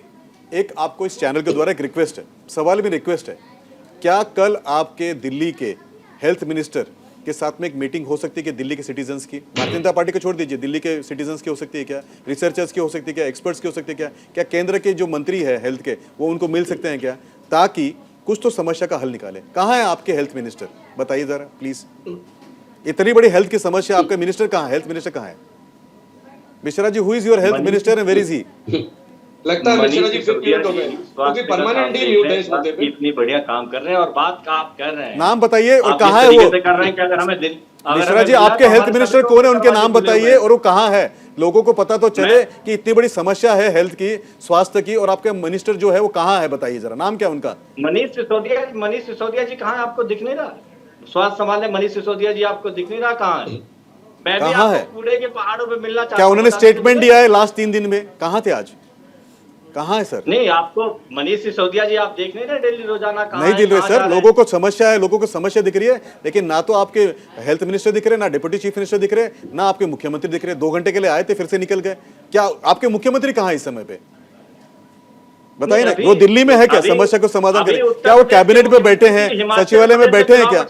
एक आपको इस चैनल के द्वारा एक रिक्वेस्ट है, सवाल भी रिक्वेस्ट है, क्या कल आपके दिल्ली के हेल्थ मिनिस्टर के साथ में एक मीटिंग हो सकती है कि दिल्ली के सिटीजन्स की, भारतीय जनता पार्टी को छोड़ दीजिए, दिल्ली के सिटीजन्स की हो सकती है क्या, रिसर्चर्स की हो सकती है क्या, एक्सपर्ट्स की हो सकती है क्या, क्या केंद्र के जो मंत्री है हेल्थ के वो उनको मिल सकते हैं क्या, ताकि कुछ तो समस्या का हल निकाले? कहाँ है आपके हेल्थ मिनिस्टर? बताइए जरा प्लीज। इतनी बड़ी हेल्थ की समस्या, आपका मिनिस्टर कहाँ है? हेल्थ मिनिस्टर कहाँ है? Mishra ji, who is your health minister and where is he? लगता है मिश्रा जी फिर म्यूट हो गए, क्योंकि परमानेंट ही म्यूट है इस मुद्दे पे। इतनी बढ़िया काम कर रहे हैं और बात का आप कर रहे हैं। नाम बताइए और आप कहाँ इस है तरीके वो? से कर रहे हैं कि अगर हमें मिश्रा जी, आपके हेल्थ मिनिस्टर कौन है? उनके नाम बताइए और वो कहाँ है, लोगों को पता तो चले कि इतनी बड़ी समस्या है हेल्थ की, स्वास्थ्य की, और आपके मिनिस्टर जो है वो कहाँ है? बताइए जरा, नाम क्या उनका? मनीष सिसोदिया जी कहाँ है? आपको दिख नहीं रहा? स्वास्थ्य संभालने मनीष सिसोदिया जी आपको दिख नहीं रहा कहाँ है? मैं भी कहाँ है? आपको कूड़े के पहाड़ों पे मिलना चाहता हूं। क्या उन्होंने स्टेटमेंट दिया है लास्ट 3 दिन में? कहाँ थे आज? कहाँ है सर? नहीं, आपको मनीष सिसोदिया जी आप देख नहीं रहे डेली रोजाना कहाँ नहीं है, दिख रहे कहाँ जा सर, रहे हैं? लोगों को समस्या है, लोगों को समस्या दिख रही है, लेकिन ना तो आपके हेल्थ मिनिस्टर दिख रहे, ना डिप्टी चीफ मिनिस्टर दिख रहे, ना आपके मुख्यमंत्री दिख रहे। 2 घंटे के लिए आए थे, फिर से निकल गए। क्या आपके मुख्यमंत्री कहाँ है इस समय पे? बताइए ना, वो दिल्ली में है क्या? समस्या को समाधान करें? क्या वो कैबिनेट में बैठे हैं, सचिवालय में बैठे हैं क्या?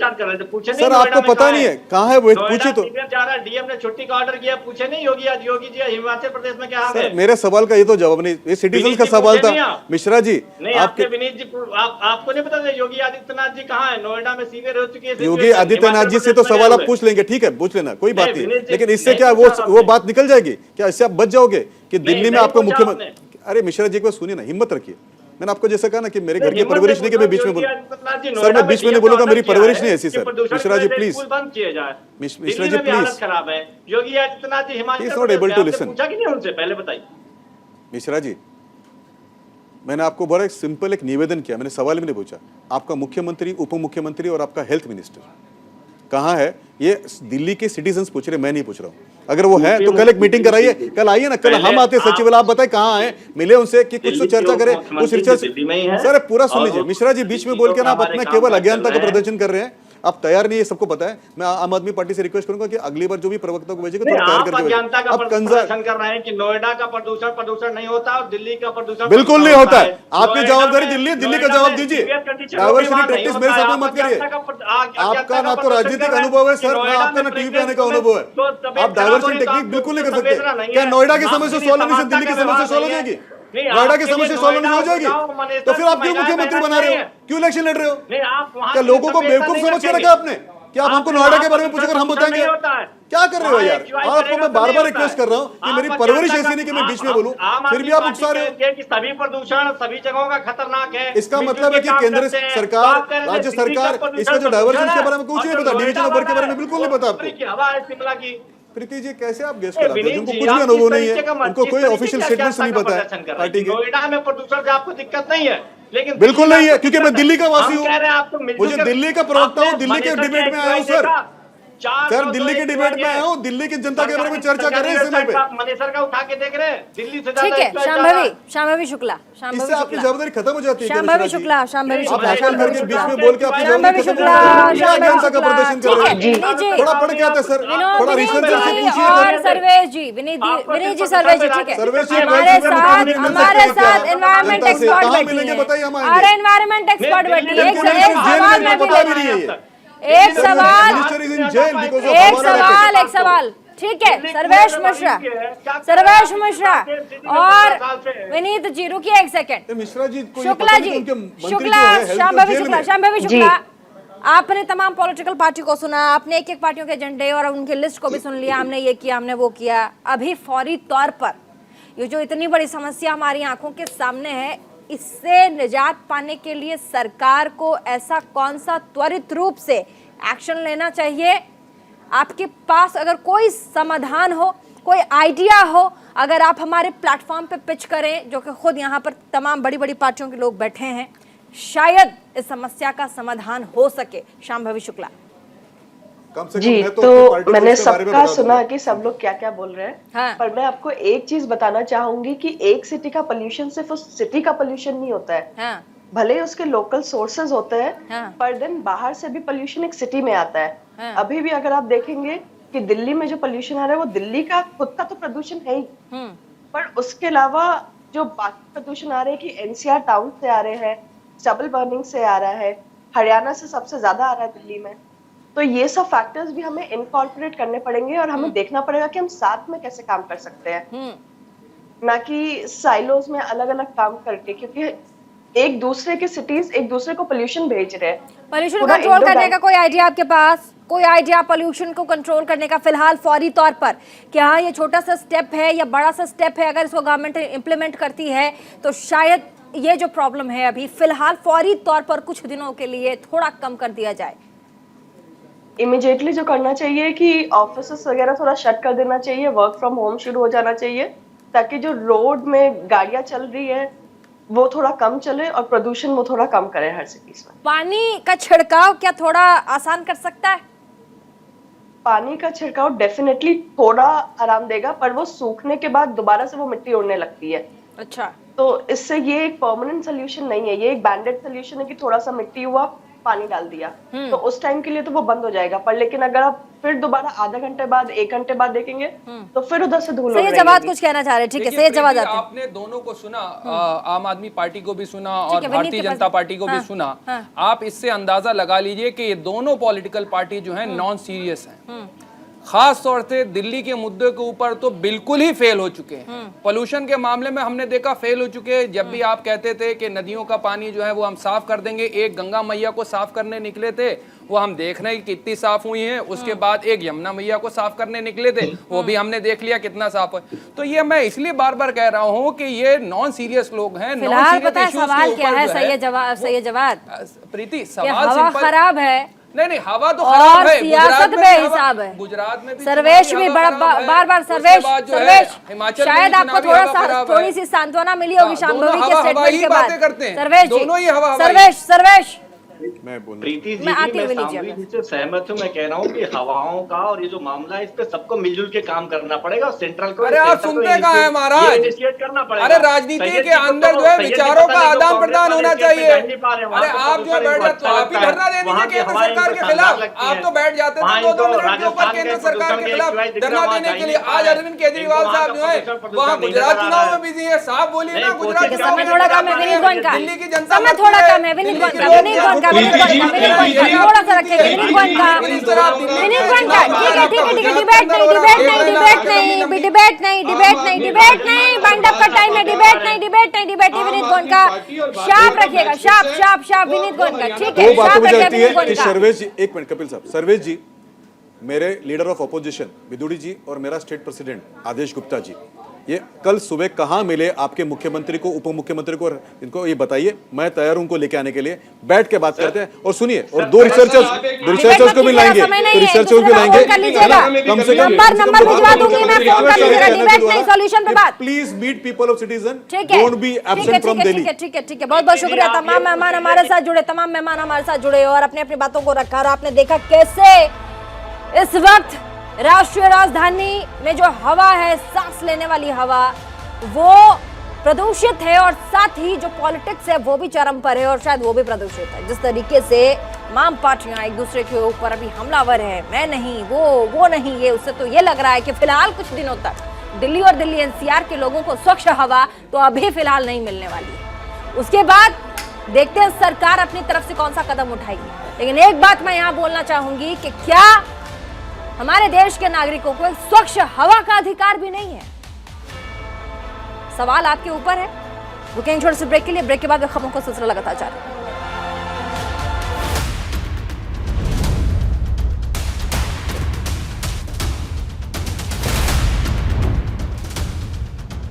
सर आपको पता नहीं है कहाँ है वो? पूछिए तो। डीएम ने छुट्टी का ऑर्डर किया, पूछे नहीं योगी जी हिमाचल प्रदेश में क्या हाल सर है? मेरे सवाल का ये तो जवाब नहीं, ये सिटीजन का सवाल था। मिश्रा जी, नहीं, आपके विनीत जी, आपको नहीं पता योगी आदित्यनाथ जी कहाँ है? नोएडा में सीवियर हो चुकी है। योगी आदित्यनाथ जी से तो सवाल आप पूछ लेंगे, ठीक है, पूछ लेना, कोई बात नहीं, नहीं, विनीत जी, लेकिन इससे नहीं क्या पूछा वो आपने। बात निकल जाएगी क्या? इससे आप बच जाओगे कि दिल्ली में नहीं आपको पूछा मुख्यमंत्री? अरे मिश्रा जी को सुनिए ना, हिम्मत रखिए। मैंने आपको जैसा कहा ना कि मेरे घर की हिम्मत परवरिश से नहीं कि मैं बीच में योगी बोलूं। आदित्यनाथ जी सर नोएडा मैं में बीच में नहीं डीएम बोलूंगा, का मेरी ऑर्डर परवरिश किया नहीं है ऐसी कि सर। प्रदूषण मिश्रा जी पे प्लीज, स्कूल बंद किए जाए। मिश्रा दिल्ली जी में भी हालत प्लीज, खराब है। Yogi Adityanath ji Himachal He is not Pradesh able में, to आपने listen. पूछा कि नहीं उनसे? पहले बताइए। मिश्रा जी, मैंने आपको बड़ा एक सिंपल एक निवेदन किया, मैंने सवाल भी नहीं पूछा। आपका मुख्यमंत्री, उप मुख्यमंत्री और आपका हेल्थ मिनिस्टर कहाँ है? ये दिल्ली के सिटीजन्स पूछ रहे, मैं नहीं पूछ रहा हूँ। अगर वो है तो कल एक मीटिंग कराइए, कल आइए ना, कल हम आते सचिवालय, आप बताए कहाँ है, मिले उनसे कि कुछ तो चर्चा करें, कुछ रिसर्च। सर पूरा सुन लीजिए मिश्रा जी, बीच में बोल के ना आप अपना केवल अज्ञानता का प्रदर्शन कर रहे हैं। आप तैयार नहीं है, सबको पता है। मैं आम आदमी पार्टी से रिक्वेस्ट करूंगा कि अगली बार जो भी प्रवक्ता को भेजेगा थोड़ा तैयार करके जनता का अब प्रदर्शन कर रहे हैं कि नोएडा का प्रदूषण नहीं होता और दिल्ली का प्रदूषण बिल्कुल नहीं होता है। आपकी जवाबदारी दिल्ली, दिल्ली का जवाब दीजिए। डाइवर्सिटी टैक्टिक्स मेरे साथ मत करिए। आपका ना तो राजनीतिक अनुभव है सर, ना आपका ना टीवी पे आने का अनुभव है। आप डाइवर्सिटी टेक्निक बिल्कुल नहीं कर सकते। क्या नोएडा की समस्या सोल्व होने से दिल्ली की समस्या सोल्व हो जाएगी? नोएडा की समस्या सोल्व नहीं हो जाएगी? तो फिर आप क्यों मुख्यमंत्री बना रहे हो, क्यों इलेक्शन लड़ रहे हो? क्या लोगों को बेवकूफ समझ के रखा आपने? क्या आप हमको नोएडा के बारे में पूछकर हम बताएंगे? क्या कर रहे हो यार? और आपको मैं बार बार रिक्वेस्ट कर रहा हूँ कि मेरी परवरिश ऐसी नहीं कि मैं बीच में बोलूं, फिर भी आप उकसा रहे हो कि सभी प्रदूषण सभी जगहों का खतरनाक है। इसका मतलब है कि केंद्र सरकार, राज्य सरकार इसका जो डाइवर्जन के बारे में कुछ नहीं पता, डिवीजन ऑफ वर्क के बारे में बिल्कुल नहीं पता आपको। हवा है शिमला की। प्रीति जी कैसे आप गेस कराते हैं जिनको कुछ भी अनुभव नहीं है, उनको कोई ऑफिशियल स्टेटमेंट नहीं पता है पार्टी के? नोएडा में प्रदूषण से आपको दिक्कत नहीं है, लेकिन बिल्कुल नहीं है, क्योंकि मैं दिल्ली का वासी हूँ, मुझे मुझे दिल्ली का प्रवक्ता हूँ, दिल्ली के डिबेट में आया हूँ सर। सर दिल्ली के डिबेट में आया हूँ, दिल्ली की जनता के बारे में चर्चा कर रहे हैं इस समय पे। मनेसर का उठा के देख रहे हैं, दिल्ली से ठीक है, शांभवी शुक्ला, इससे आपकी जवाबदारी खत्म हो जाती है। शांभवी शुक्ला, आप भाषण करके बीच में बोल के आपकी जवाबदारी खत्म हो शुक्ला, जाती है। क्या शांभवी जनता का प्रदर्शन कर रहे हैं? थोड़ा पढ़ के आता है सर, थोड़ा रिसर्च से पूछिए। और सर्वेश जी, विनीत जी, सर्वेश जी, ठीक है, सर्वेश जी, हमारे साथ एनवायरमेंट एक्सपर्ट बैठी मिलेंगे, है। बताइए हम आएंगे। अरे एनवायरमेंट एक्सपर्ट बैठी है। एक सवाल मैं भी पता भी नहीं है ये। एक सवाल, minister is in jail because of एक सवाल, ठीक है, सर्वेश मिश्रा और विनीत जी, रुकिए एक सेकंड। मिश्रा जी को शुक्ला जी, शांभवी शुक्ला, आपने तमाम पॉलिटिकल पार्टी को सुना, आपने एक एक पार्टियों के एजेंडे और उनके लिस्ट को भी सुन लिया, हमने ये किया, हमने वो किया। अभी फौरी तौर पर ये जो इतनी बड़ी समस्या हमारी आंखों के सामने है, इससे निजात पाने के लिए सरकार को ऐसा कौन सा त्वरित रूप से एक्शन लेना चाहिए? आपके पास अगर कोई समाधान हो, कोई आइडिया हो, अगर आप हमारे प्लेटफॉर्म पे पिच करें, जो कि खुद यहाँ पर तमाम बड़ी बड़ी पार्टियों के लोग बैठे हैं, शायद इस समस्या का समाधान हो सके। शांभवी शुक्ला जी, तो मैंने सबका सुना कि सब लोग क्या क्या बोल रहे हैं। हाँ। पर मैं आपको एक चीज बताना चाहूंगी कि एक सिटी का पोल्यूशन सिर्फ उस सिटी का पोल्यूशन नहीं होता है। हाँ। भले ही उसके लोकल सोर्सेज होते हैं, हाँ। पर दिन बाहर से भी पोल्यूशन एक सिटी में आता है। हाँ। अभी भी अगर आप देखेंगे कि दिल्ली में जो पोल्यूशन आ रहा है वो दिल्ली का खुद का तो प्रदूषण है ही, पर उसके अलावा जो बाकी प्रदूषण आ रहे हैं कि एनसीआर टाउन से आ रहे हैं, स्टबल बर्निंग से आ रहा है, हरियाणा से सबसे ज्यादा आ रहा है दिल्ली में। तो ये सब फैक्टर्स भी हमें इनकॉर्पोरेट करने पड़ेंगे और हमें देखना पड़ेगा कि हम साथ में कैसे काम कर सकते हैं, ना कि साइलोज में अलग अलग काम करके, क्योंकि एक दूसरे के सिटीज एक दूसरे को पोल्यूशन भेज रहे हैं। पोल्यूशन कंट्रोल करने का कोई आइडिया आपके पास? कोई आइडिया पोल्यूशन को कंट्रोल करने का फिलहाल फौरी तौर पर? क्या ये छोटा सा स्टेप है या बड़ा सा स्टेप है? अगर इसको गवर्नमेंट इम्प्लीमेंट करती है तो शायद ये जो प्रॉब्लम है अभी फिलहाल फौरी तौर पर कुछ दिनों के लिए थोड़ा कम कर दिया जाए। इमीडिएटली जो करना चाहिए कि ऑफिसेस वगैरह थोड़ा शट कर देना चाहिए, वर्क फ्रॉम होम शुरू हो जाना चाहिए, ताकि जो रोड में गाड़ियां चल रही है वो थोड़ा कम चले और प्रदूषण वो थोड़ा कम करे हर सिटीज में। पानी का छिड़काव क्या थोड़ा आसान कर सकता है? पानी का छिड़काव डेफिनेटली थोड़ा आराम देगा, पर वो सूखने के बाद दोबारा से वो मिट्टी उड़ने लगती है। अच्छा, तो इससे ये एक परमानेंट सोल्यूशन नहीं है, ये एक बैंडेड सोल्यूशन है कि थोड़ा सा मिट्टी हुआ, पानी डाल दिया, तो उस टाइम के लिए तो वो बंद हो जाएगा। पर लेकिन अगर आप फिर दोबारा आधा घंटे बाद, 1 घंटे बाद देखेंगे तो फिर उधर से धूल। सही जवाब कुछ कहना चाह रहे हैं, ठीक है, सही जवाब आते हैं। आपने दोनों को सुना, आम आदमी पार्टी को भी सुना और भारतीय जनता पार्टी को भी सुना। आप इससे अंदाजा लगा लीजिए कि ये दोनों पॉलिटिकल पार्टी जो है नॉन सीरियस हैं। खास तौर से दिल्ली के मुद्दे के ऊपर तो बिल्कुल ही फेल हो चुके हैं। पोल्यूशन के मामले में हमने देखा फेल हो चुके हैं। जब भी आप कहते थे कि नदियों का पानी जो है वो हम साफ कर देंगे, एक गंगा मैया को साफ करने निकले थे, वो हम देख रहे हैं कि कितनी साफ हुई हैं। उसके बाद एक यमुना मैया को साफ करने निकले थे, वो भी हमने देख लिया कितना साफ है। तो ये मैं इसलिए बार बार कह रहा हूँ कि ये नॉन सीरियस लोग हैं। फिलहाल पता है सवाल क्या है? सही जवाब प्रीति, सवाल खराब है। नहीं, हवा तो खराब है, सियासत बेहिसाब है। गुजरात में भी सर्वेश भी बार सर्वेश शायद आपको थोड़ी सी सांत्वना मिली होगी शांभवी के स्टेटमेंट के बाद। सर्वेश मैं बोलूं प्रीति जी मैं आती मैं हुई लीजिए सामूहिक आपने। रूप से सहमत हूँ। मैं कह रहा हूँ कि हवाओं का और ये जो मामला है इस पे सबको मिलजुल के काम करना पड़ेगा और सेंट्रल को अरे आप सुनते कहाँ हैं महाराज? इनिशिएट करना पड़ेगा। अरे राजनीति सैयद के जी को अंदर तो- जो है सैयद जी विचारों पता का नहीं क्यों आदान कांग्रेस प्रदान वाले होना स्टेट पे चाहिए। बैठ नहीं पा रहे हैं। वहाँ अरे तो आप जो है प्रदूषण बैठ इनको जाते, अच्छा आप ही लगता है। धरना दे वहाँ दीजिए की केंद्र हवाएं सरकार इनको के शानदार खिलाफ। लगती आप हैं। तो बैठ जाते थे वहाँ 2-2 इनको मिनट के ऊपर राजस्थान केंद्र के सरकार प्रदूषण के के खिलाफ QI दिख रहा धरना है, वहाँ देने जा के ही लिए। नहीं पा आज रहे हैं। अरविंद केजरीवाल इनको वहाँ साहब का जो है प्रदूषण वहाँ नहीं गुजरात नजर आ चुनाव रहा में बिजी है। साहब बोलिए ना, नहीं, गुजरात कोशिश चुनाव समय में थोड़ा क्या कम है कर रहे विनीत हैं? गोयनका। दिल्ली की जनता समय मरती थोड़ा है। कम है विनीत दिल्ली के गोयनका, लोग विनीत गोयनका, विनीत गोयनका, विनीत गोयनका, थोड़ा सा रखिए विनीत गोयनका, विनीत गोयनका। ठीक है, डिबेट नहीं, डिबेट नहीं, डिबेट नहीं, डिबेट नहीं, डिबेट नहीं, डिबेट नहीं, वाइंड अप का टाइम है, डिबेट नहीं, डिबेट नहीं, डिबेट नहीं, विनीत गोयनका। शार्प रखिएगा, sharp sharp sharp Vineet Goenka. ठीक है, वो बात शार्प मुझे रखिए लगती विनीत है कि गोयनका। सर्वेश जी, एक मिनट कपिल साहब, सर्वेश जी, मेरे लीडर ऑफ अपोजिशन विदुड़ी जी और मेरा स्टेट प्रेसिडेंट आदेश गुप्ता जी, ये कल सुबह कहां मिले आपके मुख्यमंत्री को, उप मुख्यमंत्री को, इनको ये बताइए। मैं तैयार हूं उनको लेके आने के लिए। बैठ के बात करते हैं और सुनिए, और दो रिसर्चर्स को भी लाएंगे, रिसर्चर्स भी लाएंगे। कम से कम नंबर भिजवा दूंगी मैं, फोन कर लीजिएगा। डिबेट नहीं, सॉल्यूशन पे बात। Please meet people of citizen, ठीक है, don't be absent from Delhi. ठीक है, ठीक है, बहुत बहुत शुक्रिया। तमाम मेहमान हमारे साथ जुड़े, तमाम मेहमान हमारे साथ जुड़े और अपनी अपनी बातों को रखा। और आपने देखा कैसे इस वक्त राष्ट्रीय राजधानी में जो हवा है, सांस लेने वाली हवा, वो प्रदूषित है और साथ ही जो पॉलिटिक्स है वो भी चरम पर है और शायद वो भी प्रदूषित है। जिस तरीके से तमाम पार्टियां एक दूसरे के ऊपर अभी हमलावर है, मैं नहीं, वो नहीं, ये, उससे तो ये लग रहा है कि फिलहाल कुछ दिनों तक दिल्ली और दिल्ली एनसीआर के लोगों को स्वच्छ हवा तो अभी फिलहाल नहीं मिलने वाली है। उसके बाद देखते हैं सरकार अपनी तरफ से कौन सा कदम उठाएगी। लेकिन एक बात मैं यहाँ बोलना चाहूंगी कि क्या हमारे देश के नागरिकों को एक स्वच्छ हवा का अधिकार भी नहीं है? सवाल आपके ऊपर है। रुकेंगे छोटे से ब्रेक के लिए। ब्रेक के बाद खबरों का सिलसिला लगातार जारी।